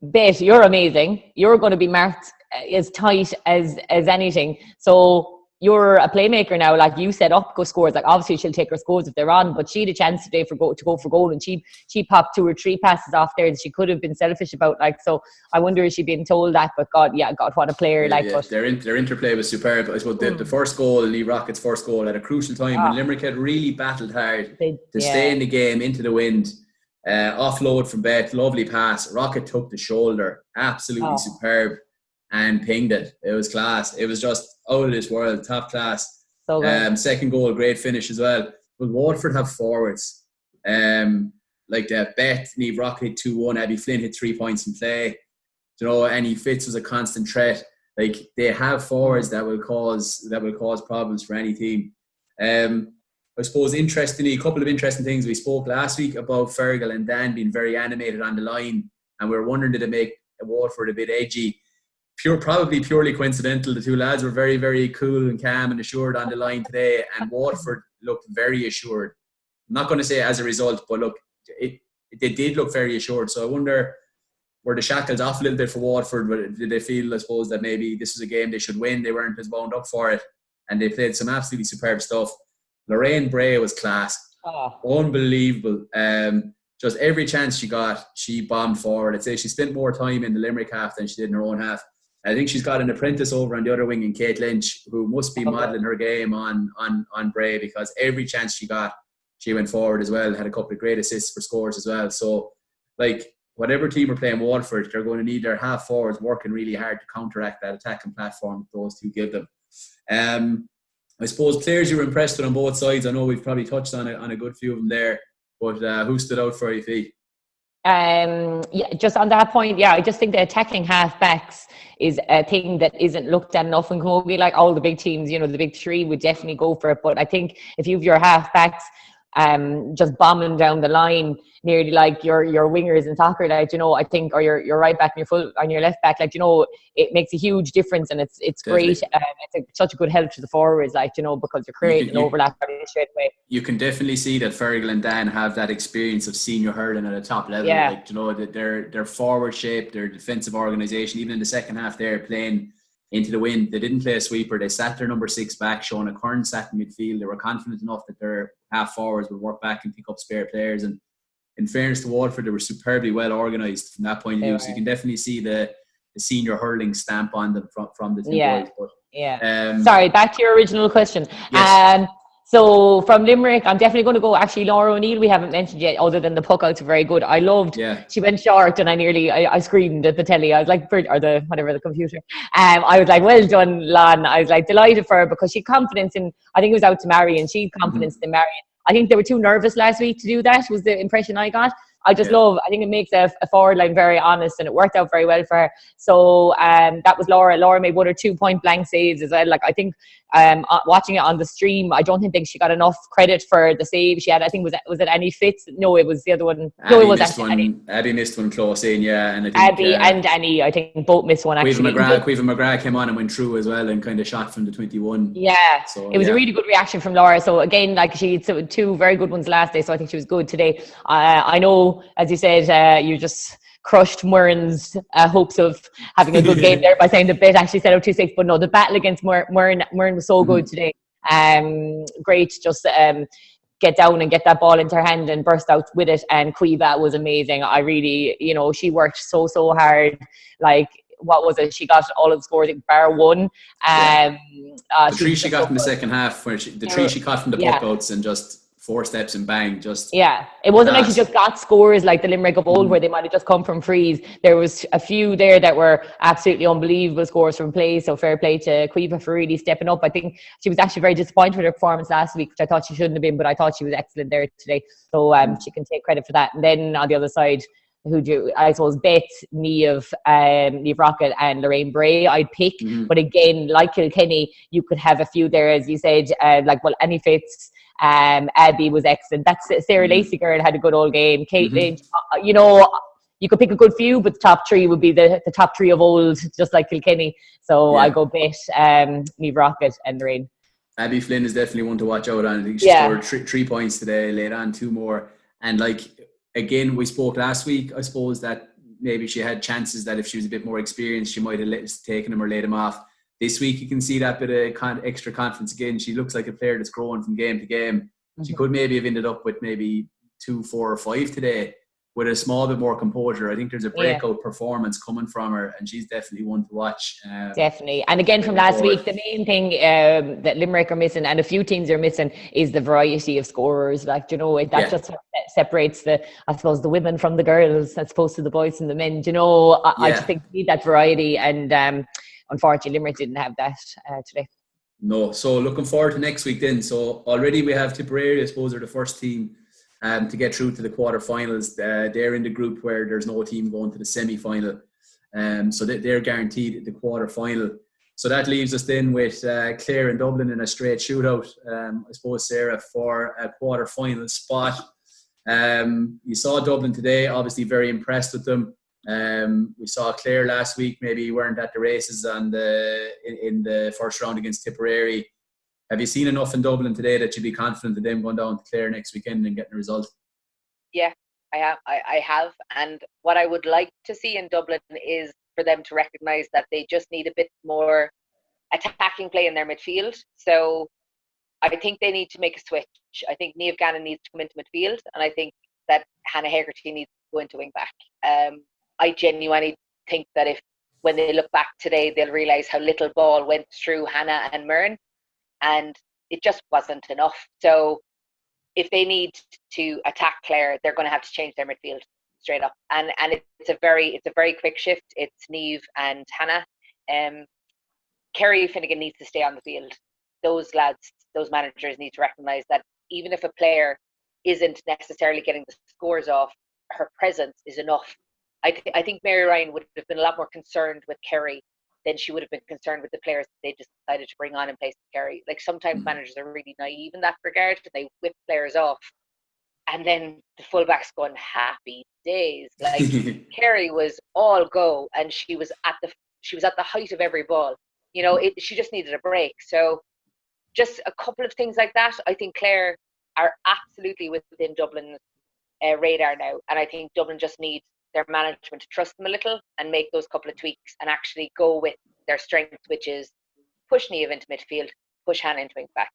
Bet, you're amazing. You're going to be marked as tight as anything. So you're a playmaker now. You set up go scores. Obviously she'll take her scores if they're on, but she had a chance today to go for goal, and she popped 2 or 3 passes off there that she could have been selfish about. So I wonder if she'd been told that. But God, what a player! But their interplay was superb. I suppose the first goal, Lee Rocket's first goal, at a crucial time when Limerick had really battled hard to stay in the game, into the wind. Offload from Beth, lovely pass. Rocket took the shoulder, absolutely superb, and pinged it. It was class. It was just out of this world, top class. So second goal, great finish as well. But Waterford have forwards like that. Beth, Niamh Rocket 2-1. Abby Flynn hit 3 points in play. Annie Fitz was a constant threat. They have forwards that will cause problems for any team. I suppose a couple of interesting things. We spoke last week about Fergal and Dan being very animated on the line, and we were wondering, did it make Waterford a bit edgy? Probably purely coincidental. The 2 lads were very, very cool and calm and assured on the line today, and Waterford looked very assured. I'm not going to say as a result, but look, they did look very assured. So I wonder, were the shackles off a little bit for Waterford? But did they feel, I suppose, that maybe this was a game they should win? They weren't as bound up for it, and they played some absolutely superb stuff. Lorraine Bray was class. Unbelievable. Just every chance she got, she bombed forward. I'd say she spent more time in the Limerick half than she did in her own half. I think she's got an apprentice over on the other wing in Kate Lynch, who must be modelling her game on Bray, because every chance she got, she went forward as well. Had a couple of great assists for scores as well. So, whatever team are playing Waterford, they're going to need their half forwards working really hard to counteract that attacking platform those 2 give them. I suppose players you were impressed with on both sides. I know we've probably touched on a good few of them there, but who stood out for you, Fee? Yeah, just on that point, I just think the attacking half-backs is a thing that isn't looked at enough in Camogie. Like all the big teams, the big three would definitely go for it. But I think if you have your half-backs just bombing down the line, nearly like your wingers in soccer, like, I think, or your right back and your full and your left back, like, it makes a huge difference, and it's great. It's such a good help to the forwards, like, because you're creating an overlap straight away. You can definitely see that Fergal and Dan have that experience of senior hurling at a top level. Yeah. Like, that they're forward shape, their defensive organisation. Even in the second half, they're playing into the wind. They didn't play a sweeper. They sat their number 6 back. Sean Kern sat in midfield. They were confident enough that their half forwards would work back and pick up spare players. And in fairness to Waterford, they were superbly well organised from that point of view. So you can definitely see the senior hurling stamp on them from the two boys. But, sorry, back to your original question. Yes. So from Limerick, I'm definitely going to go. Actually, Laura O'Neill, we haven't mentioned yet, other than the puck outs are very good. I loved. She went short, and I screamed at the telly. I was like, or the computer. I was like, well done, Lan. I was like delighted for her because she had confidence in. I think it was out to Marion. She had confidence in Marion. I think they were too nervous last week to do that. Was the impression I got. I just love. I think it makes a forward line very honest, and it worked out very well for her. So that was Laura. Laura made 1 or 2 point blank saves as well. Like, I think watching it on the stream, I don't think she got enough credit for the save she had. I think was it Annie Fitz? No, it was the other one. No, it was actually Annie. Abby missed one close in, and I think Abby and Annie, I think both missed one actually. Caoimhe McGrath came on and went through as well and kind of shot from the 21. Yeah, so, it was a really good reaction from Laura. So again, like, she had 2 very good ones last day, so I think she was good today. I know, as you said, you just crushed Murren's hopes of having a good game there by saying the bet actually set out 2-6, but no, the battle against Murren was so good today. Great, just get down and get that ball into her hand and burst out with it. And Caoimhe was amazing. I really, she worked so hard. Like, what was it? She got all of the scores bar 1. The 3 she got in the second half, where the 3 she caught from the puck outs and just 4 steps and bang, it wasn't like she just got scores like the Limerick of old where they might have just come from frees. There was a few there that were absolutely unbelievable scores from play, so fair play to Caoimhe for really stepping up. I think she was actually very disappointed with her performance last week, which I thought she shouldn't have been, but I thought she was excellent there today, so she can take credit for that. And then on the other side, I suppose Beth, Niamh Rocket and Lorraine Bray I'd pick, but again, like Kilkenny, you could have a few there, as you said, Annie Fitz, Abby was excellent. That's Sarah Lacey girl had a good old game. Caitlin, you could pick a good few, but the top 3 would be the top 3 of old, just like Kilkenny. So I go Beth, Niamh Rocket and Lorraine. Abby Flynn is definitely one to watch out on. I think she scored 3 points today, laid on 2 more. And again, we spoke last week, I suppose, that maybe she had chances that if she was a bit more experienced, she might have taken them or laid them off. This week, you can see that bit of extra confidence again. She looks like a player that's growing from game to game. She could maybe have ended up with maybe 2, 4 or 5 today with a small bit more composure. I think there's a breakout performance coming from her, and she's definitely one to watch. Definitely. And again, from last week, the main thing that Limerick are missing, and a few teams are missing, is the variety of scorers. Like, that just separates the women from the girls, as opposed to the boys and the men. I just think we need that variety, and unfortunately, Limerick didn't have that today. No. So looking forward to next week then. So already we have Tipperary, I suppose, are the first team to get through to the quarterfinals. They're in the group where there's no team going to the semi-final. So they're guaranteed the quarterfinal. So that leaves us then with Clare and Dublin in a straight shootout, I suppose, Sarah, for a quarterfinal spot. You saw Dublin today, obviously very impressed with them. We saw Clare last week, maybe weren't at the races in the first round against Tipperary. Have you seen enough in Dublin today that you'd be confident of them going down to Clare next weekend and getting a result? Yeah, I have. And what I would like to see in Dublin is for them to recognise that they just need a bit more attacking play in their midfield. So I think they need to make a switch. I think Niamh Gannon needs to come into midfield, and I think that Hannah Hegarty needs to go into wing back. I genuinely think that when they look back today, they'll realise how little ball went through Hannah and Myrne, and it just wasn't enough. So if they need to attack Clare, they're going to have to change their midfield straight up. And it's a very quick shift. It's Niamh and Hannah. Kerry Finnegan needs to stay on the field. those managers need to recognise that even if a player isn't necessarily getting the scores off, her presence is enough. I think Mary Ryan would have been a lot more concerned with Kerry than she would have been concerned with the players that they decided to bring on in place of Kerry. Like, sometimes managers are really naive in that regard, and they whip players off. And then the fullback's going, happy days. Like, Kerry was all go, and she was at the height of every ball. You know, she just needed a break. So just a couple of things like that. I think Clare are absolutely within Dublin's radar now. And I think Dublin just needs their management to trust them a little and make those couple of tweaks and actually go with their strength, which is push Niamh into midfield, push Hannah into wing back.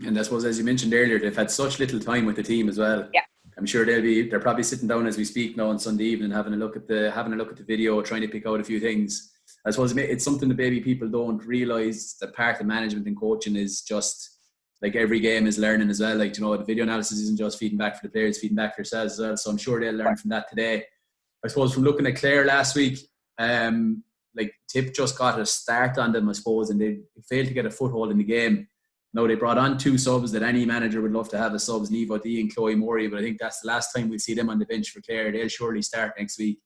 And I suppose, as you mentioned earlier, they've had such little time with the team as well. Yeah. I'm sure they're probably sitting down as we speak now on Sunday evening, having a look at the video, trying to pick out a few things. I suppose it's something that maybe people don't realise, that part of management and coaching is just like every game is learning as well. Like, you know, the video analysis isn't just feeding back for the players, feeding back for yourselves as well. So I'm sure they'll learn from that today. I suppose from looking at Clare last week, like Tip just got a start on them, I suppose, and they failed to get a foothold in the game. Now, they brought on two subs that any manager would love to have as subs, Niamh O'Dea and Chloe Morey, but I think that's the last time we'll see them on the bench for Clare. They'll surely start next week.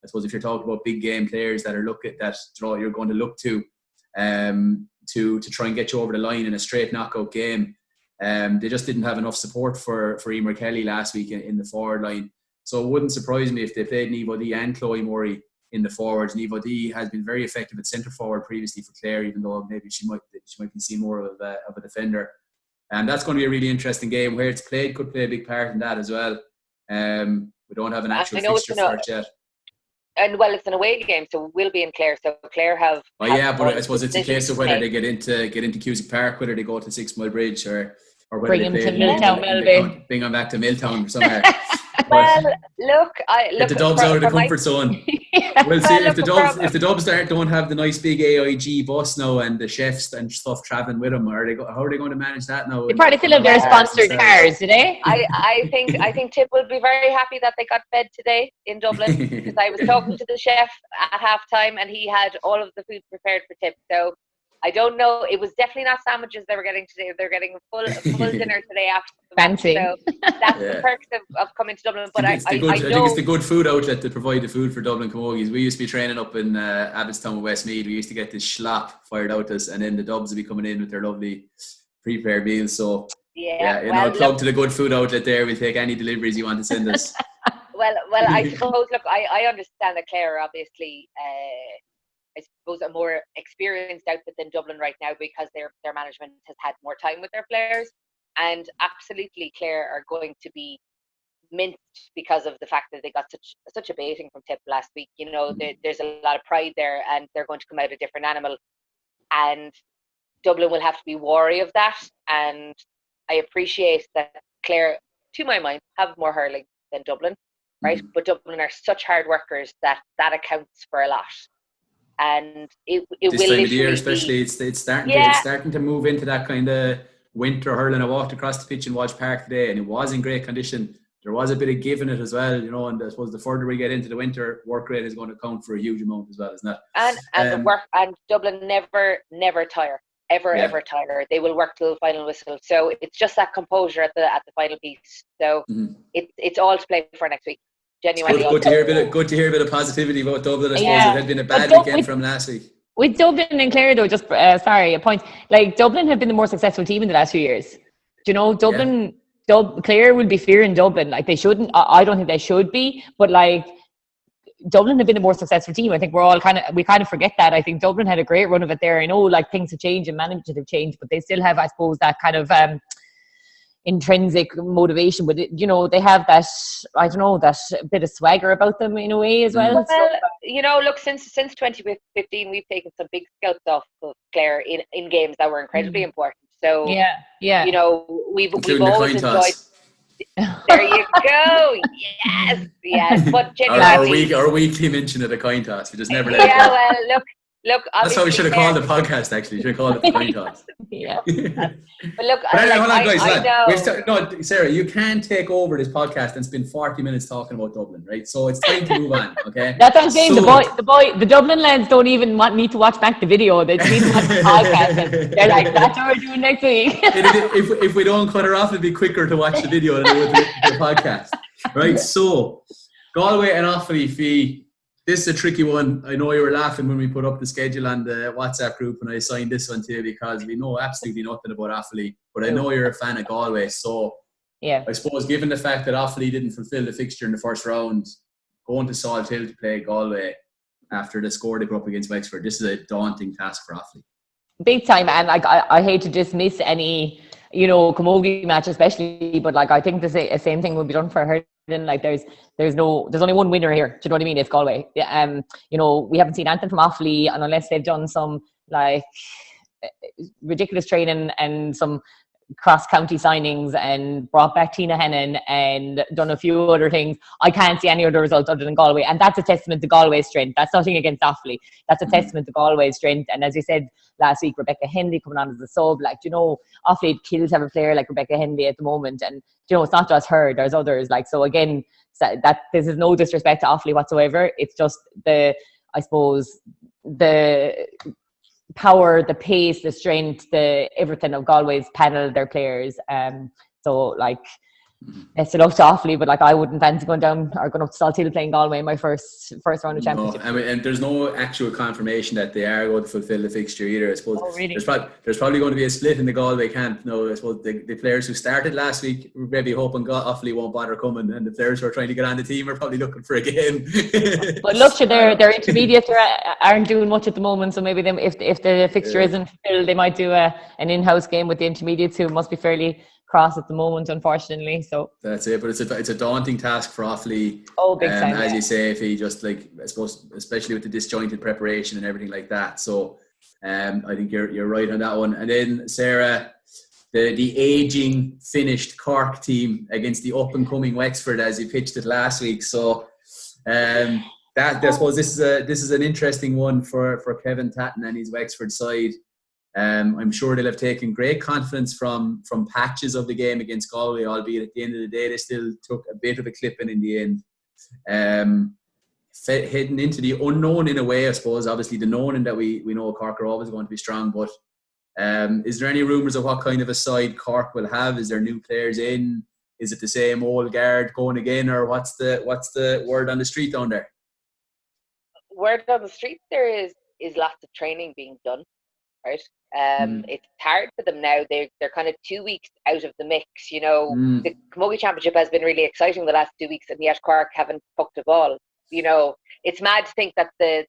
I suppose if you're talking about big game players that are you're going to look to try and get you over the line in a straight knockout game, they just didn't have enough support for Emer Kelly last week in the forward line. So it wouldn't surprise me if they played Niamh O'Dea and Chloe Morey in the forwards. Niamh O'Dea has been very effective at centre forward previously for Clare, even though maybe she might be seen more of a defender. And that's going to be a really interesting game. Where it's played could play a big part in that as well. We don't have an actual fixture for it yet. And well, it's an away game, so we'll be in Clare. So Clare have. Oh yeah, but I suppose it's a case of whether they get into Cusack Park, whether they go to 6 Mile Bridge, or whether bring they them to Milltown, Melby. Bring them back to Milltown or somewhere. Well, look, get the Dubs out of the comfort zone. We'll see if the Dubs don't have the nice big AIG bus now and the chefs and stuff travelling with them. How are they going to manage that now? They probably still have their sponsored cars, do they? I think Tip will be very happy that they got fed today in Dublin, because I was talking to the chef at halftime and he had all of the food prepared for Tip. So I don't know. It was definitely not sandwiches they were getting today. They're getting a full dinner today after the match. Fancy. So that's the perks of coming to Dublin. But I think it's the good food outlet that provide the food for Dublin Camogies. We used to be training up in Abbottstown and Westmeath. We used to get this schlop fired out to us, and then the Dubs would be coming in with their lovely prepared meals. So plug to the good food outlet there. We'll take any deliveries you want to send us. Well, I suppose. Look, I understand that Clare are obviously. I suppose a more experienced outfit than Dublin right now, because their management has had more time with their players, and absolutely Clare are going to be minced because of the fact that they got such a baiting from Tip last week. You know, there's a lot of pride there, and they're going to come out a different animal, and Dublin will have to be wary of that. And I appreciate that Clare, to my mind, have more hurling than Dublin, right? But Dublin are such hard workers that accounts for a lot. And it this will time of the year, especially, it's starting to move into that kind of winter hurling. I walked across the pitch in Walsh Park today, and it was in great condition. There was a bit of give in it as well, you know. And I suppose the further we get into the winter, work rate is going to count for a huge amount as well, isn't it? And the work, and Dublin never tire, ever tire. They will work till the final whistle. So it's just that composure at the final piece. So it's all to play for next week. Genuinely, good to hear a bit of positivity about Dublin. I suppose it had been a bad weekend from last week. With Dublin and Clare, though, just a point. Like, Dublin have been the more successful team in the last few years. Do you know, Clare will be fearing Dublin. Like, they shouldn't. I don't think they should be. But like, Dublin have been the more successful team. I think we kind of forget that. I think Dublin had a great run of it there. I know, like, things have changed and management have changed, but they still have, I suppose, that kind of intrinsic motivation. But you know, they have that, I don't know, that bit of swagger about them in a way as well. Well, you know, look, since 2015, we've taken some big scalps off of Clare in games that were incredibly important. So you know, we've always enjoyed. There you go. Yes. But genuinely, our weekly mention of the coin toss, we just never let it go. Well, Look, That's how we should have called the podcast, actually. Should have called it the Pint Toss. Yeah. But look, But anyway, hold on, guys. I know. No, Sarah, you can't take over this podcast and spend 40 minutes talking about Dublin, right? So it's time to move on, okay? That's what I'm saying. The Dublin lads don't even want me to watch back the video. They just need to watch the podcast. And they're like, that's what we're doing next week. If we don't cut her off, it'll be quicker to watch the video than it would the podcast. Right? So, Galway and Offaly, Fee. This is a tricky one. I know you were laughing when we put up the schedule on the WhatsApp group and I assigned this one to you because we know absolutely nothing about Offaly, but I know you're a fan of Galway. So yeah, I suppose given the fact that Offaly didn't fulfil the fixture in the first round, going to Salt Hill to play Galway after the score they put up against Wexford, this is a daunting task for Offaly. Big time, and like I hate to dismiss any, camogie match especially, but like I think the same thing would be done for Hurling. Like there's only one winner here. Do you know what I mean? It's Galway. We haven't seen anything from Offaly, and unless they've done some like ridiculous training and some cross-county signings and brought back Tina Hennon and done a few other things, I can't see any other results other than Galway, and that's a testament to Galway's strength. That's nothing against Offaly. That's a testament to Galway's strength. And as you said last week, Rebecca Henley coming on as a sub, like, Offaly kills have a player like Rebecca Henley at the moment, and it's not just her, there's others. Like, so again, that this is no disrespect to Offaly whatsoever. It's just the power, the pace, the strength, the everything of Galway's panel, their players. So like, best of luck to Offaly, but like I wouldn't fancy going down or going up to Salt Hill playing Galway in my first round of championship. No, and there's no actual confirmation that they are going to fulfil the fixture either. I suppose really? there's probably going to be a split in the Galway camp. No, I suppose the players who started last week were maybe hoping Offaly won't bother coming, and the players who are trying to get on the team are probably looking for a game. But look, their intermediates aren't doing much at the moment, so maybe if the fixture isn't filled, they might do an in-house game with the intermediates, who must be fairly cross at the moment, unfortunately. So that's it. But it's a daunting task for Offaly. Oh, big time. As you say, if he just I suppose, especially with the disjointed preparation and everything like that. So I think you're right on that one. And then Sarah, the aging finished Cork team against the up and coming Wexford, as you pitched it last week. So I suppose this is an interesting one for Kevin Tatton and his Wexford side. I'm sure they'll have taken great confidence from patches of the game against Galway, albeit at the end of the day they still took a bit of a clipping in the end. Heading into the unknown in a way, I suppose. Obviously the known, in that we know Cork are always going to be strong, but is there any rumours of what kind of a side Cork will have? Is there new players in? Is it the same old guard going again, or what's the word on the street down there? Word on the street there is lots of training being done, right? It's hard for them now. They're kind of 2 weeks out of the mix. The Camogie Championship has been really exciting the last 2 weeks, and yet Cork haven't pucked a ball. It's mad to think that the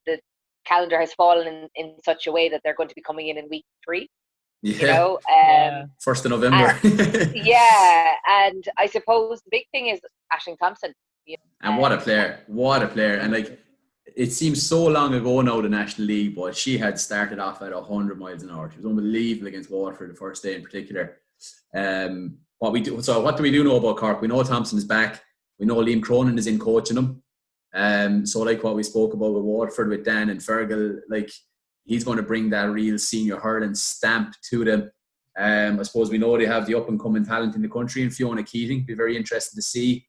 calendar has fallen in such a way that they're going to be coming in week 3. Yeah. 1st of November. And I suppose the big thing is Ashling Thompson. And what a player! And like, it seems so long ago now, the National League, but she had started off at 100 miles an hour. She was unbelievable against Waterford the first day in particular. What do we do know about Cork? We know Thompson is back. We know Liam Cronin is in coaching them. So like what we spoke about with Waterford, with Dan and Fergal, like, he's going to bring that real senior hurling stamp to them. I suppose we know they have the up-and-coming talent in the country in Fiona Keating. Be very interested to see.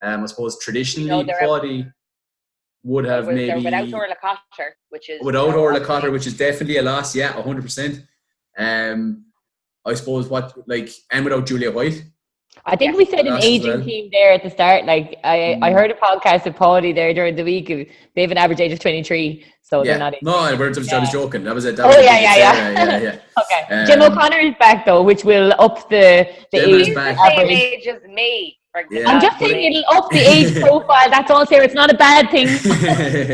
I suppose traditionally, Claudie would have maybe without Orla Cotter, which is definitely a loss. Yeah, 100%. I suppose and without Julia White. I think we said an aging team there at the start. Like I heard a podcast with Paulie there during the week. They have an average age of 23, so they're not. No, I was joking. That was it. Yeah. Okay. Jim O'Connor is back though, which will up the age. He's the same age as me. I'm just saying it'll up the age profile. That's all, Sarah. It's not a bad thing.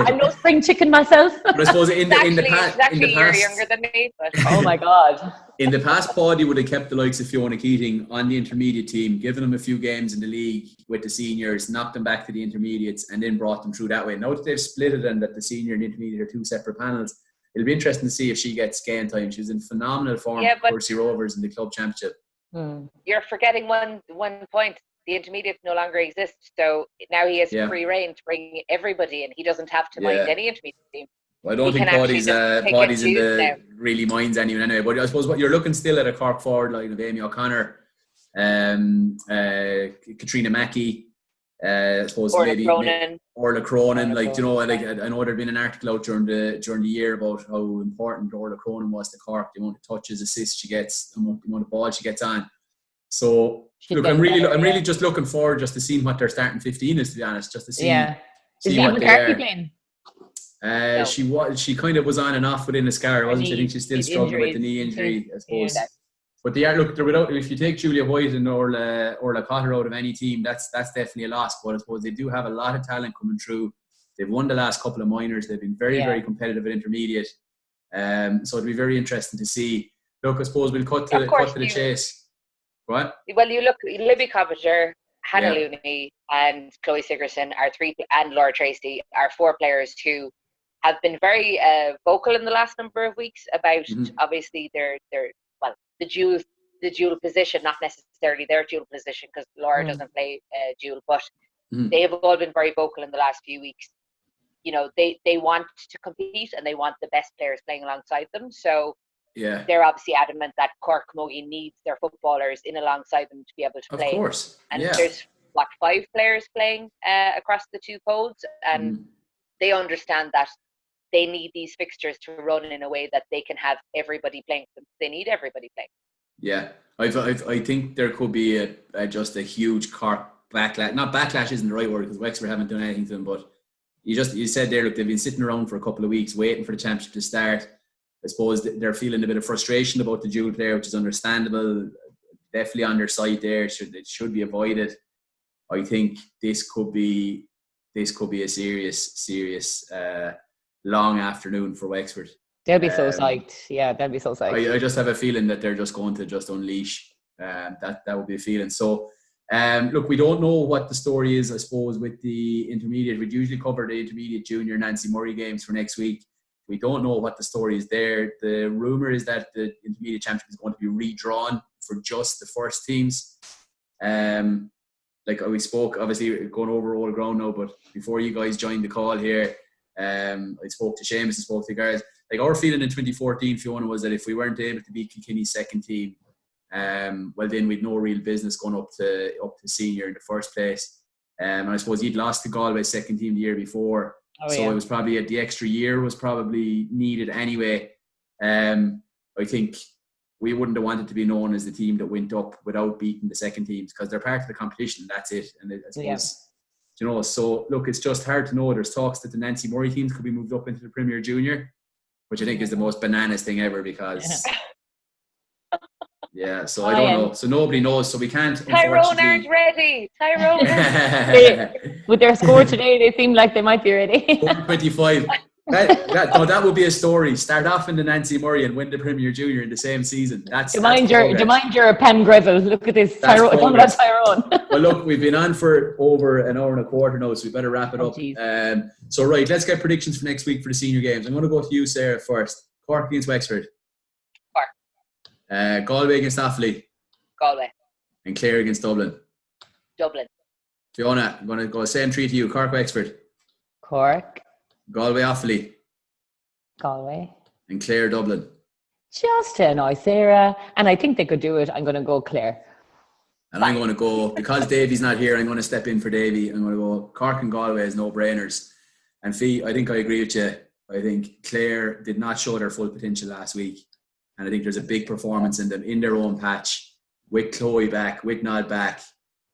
I'm no spring chicken myself. But I suppose in the past, you're younger than me. But. Oh my God. In the past, Paddy would have kept the likes of Fiona Keating on the intermediate team, given them a few games in the league with the seniors, knocked them back to the intermediates, and then brought them through that way. Now that they've split it and that the senior and the intermediate are two separate panels, it'll be interesting to see if she gets game time. She was in phenomenal form for Percy Rovers in the club championship. You're forgetting one point. The intermediates no longer exist, so now he has free reign to bring everybody in. He doesn't have to mind any intermediate team. Well, I don't think Paddy's in the really minds anyone anyway. But I suppose what you're looking still at a Cork forward line of Amy O'Connor, Katrina Mackey, I suppose Orla Cronin. Like, you know, like I know there'd been an article out during the year about how important Orla Cronin was to Cork, the amount of touches, assists she gets, the amount of ball she gets on. So look, I'm really just looking forward just to seeing what their starting 15 is, to be honest, just to see. Yeah. Is what McCarthy playing? No. She kind of was on and off within the scar, wasn't she? I think she's still struggling with the knee injury, I suppose. Yeah. But they are, look, they're without, if you take Julia White and Orla Cotter out of any team, that's definitely a loss. But I suppose they do have a lot of talent coming through. They've won the last couple of minors. They've been very, very competitive at intermediate. So it'll be very interesting to see. Look, I suppose we'll cut to the chase. What? Well, you look, Libby Cobbage, Hannah Looney and Chloe Sigerson are three, and Laura Tracy are four players who have been very vocal in the last number of weeks about obviously their the dual position, not necessarily their dual position because Laura doesn't play dual, but they have all been very vocal in the last few weeks. You know, they want to compete and they want the best players playing alongside them. So they're obviously adamant that Cork Camogie needs their footballers in alongside them to be able to play. Of course. And there's 5 players playing across the two poles, and they understand that they need these fixtures to run in a way that they can have everybody playing. They need everybody playing. Yeah, I think there could be just a huge Cork backlash. Not backlash isn't the right word because Wexford haven't done anything to them, but you said there, look, they've been sitting around for a couple of weeks waiting for the championship to start. I suppose they're feeling a bit of frustration about the dual player, which is understandable. Definitely on their side there. It should be avoided. I think this could be a serious long afternoon for Wexford. They'll be so psyched. Yeah, they'll be so psyched. I just have a feeling that they're just going to just unleash. That would be a feeling. So, look, we don't know what the story is, I suppose, with the intermediate. We'd usually cover the intermediate junior Nancy Murray games for next week. We don't know what the story is there. The rumour is that the intermediate championship is going to be redrawn for just the first teams. Like we spoke, obviously going over all the ground now, but before you guys joined the call here, I spoke to Seamus and spoke to the guys. Like our feeling in 2014, Fiona, was that if we weren't able to beat Kilkenny's second team, well then we'd no real business going up to senior in the first place. And I suppose you'd lost to Galway's second team the year before. It was probably the extra year was probably needed anyway. I think we wouldn't have wanted to be known as the team that went up without beating the second teams because they're part of the competition. That's it. And I suppose, you know, so look, it's just hard to know. There's talks that the Nancy Murray teams could be moved up into the Premier Junior, which I think is the most bananas thing ever because so I don't know. So nobody knows. So we can't. Tyrone aren't ready. Tyrone. With their score today, they seem like they might be ready. 25. That would be a story. Start off in the Nancy Murray and win the Premier Junior in the same season. Mind your Pen Greville. Look at this. Tyrone. Well, look, we've been on for over an hour and a quarter now, so we better wrap it up. So right, let's get predictions for next week for the senior games. I'm going to go to you, Sarah, first. Cork against Wexford. Cork. Galway against Offaly. Galway. And Clare against Dublin. Dublin. Fiona, I'm going to go same three to you. Cork Wexford. Cork. Galway Offaly. Galway. And Clare Dublin. Just to annoy Sarah. And I think they could do it. I'm going to go Clare. And I'm going to go, because Davey's not here, I'm going to step in for Davey. I'm going to go Cork and Galway as no-brainers. And Fee, I think I agree with you. I think Clare did not show their full potential last week. And I think there's a big performance in them in their own patch. With Chloe back, with Nod back.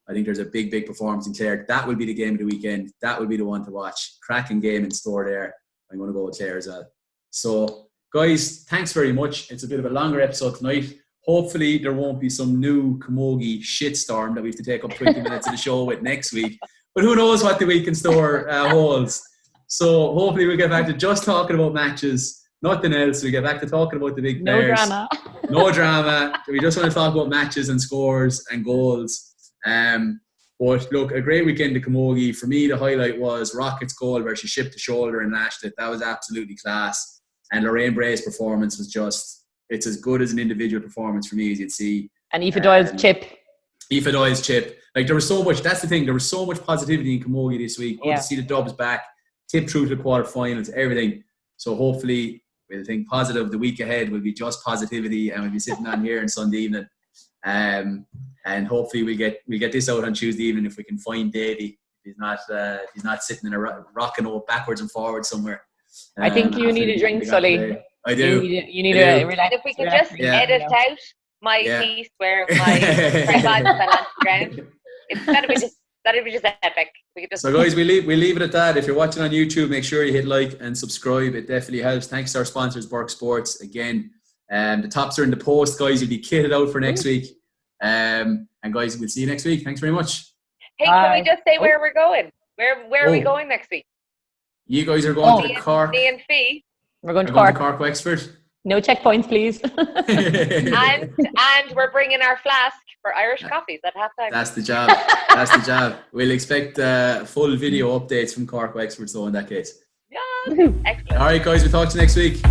I think there's a big performance in Clare. That will be the game of the weekend. That will be the one to watch. Cracking game in store there. I'm going to go with Clare as well. So, guys, thanks very much. It's a bit of a longer episode tonight. Hopefully, there won't be some new Camogie shitstorm that we have to take up 20 minutes of the show with next week. But who knows what the week in store holds. So, hopefully, we'll get back to just talking about matches. Nothing else. We get back to talking about the big players. No drama. We just want to talk about matches and scores and goals. But look, a great weekend to Camogie. For me, the highlight was Rocket's goal where she shipped the shoulder and lashed it. That was absolutely class. And Lorraine Bray's performance was it's as good as an individual performance for me as you'd see. And Aoife Doyle's chip. Aoife Doyle's chip. Like, there was so much, that's the thing, there was so much positivity in Camogie this week. Good to see the Dubs back, tip through to the quarterfinals, everything. So hopefully we'll think positive. The week ahead will be just positivity, and we'll be sitting on here on Sunday evening. And hopefully we get this out on Tuesday evening if we can find Davey. He's not sitting in a rocking backwards and forwards somewhere. I think you need a drink, Sully. I do. You need a relax. And if we can just edit out my piece where my tripod fell on the ground, that'd be just epic. We could just so guys, we leave it at that. If you're watching on YouTube, make sure you hit like and subscribe. It definitely helps. Thanks to our sponsors, Bourke Sports. Again, the tops are in the post, guys. You'll be kitted out for next week. And guys, we'll see you next week. Thanks very much. Hey, can we just say where we're going? Where are we going next week? You guys are going to Cork. Me and Fee. We're going to Cork. Cork, Wexford. No checkpoints, please. and we're bringing our flask for Irish coffees at halftime. That's the job. That's the job. We'll expect full video updates from Cork, Wexford, so in that case. Yeah, excellent. All right, guys, we'll talk to you next week.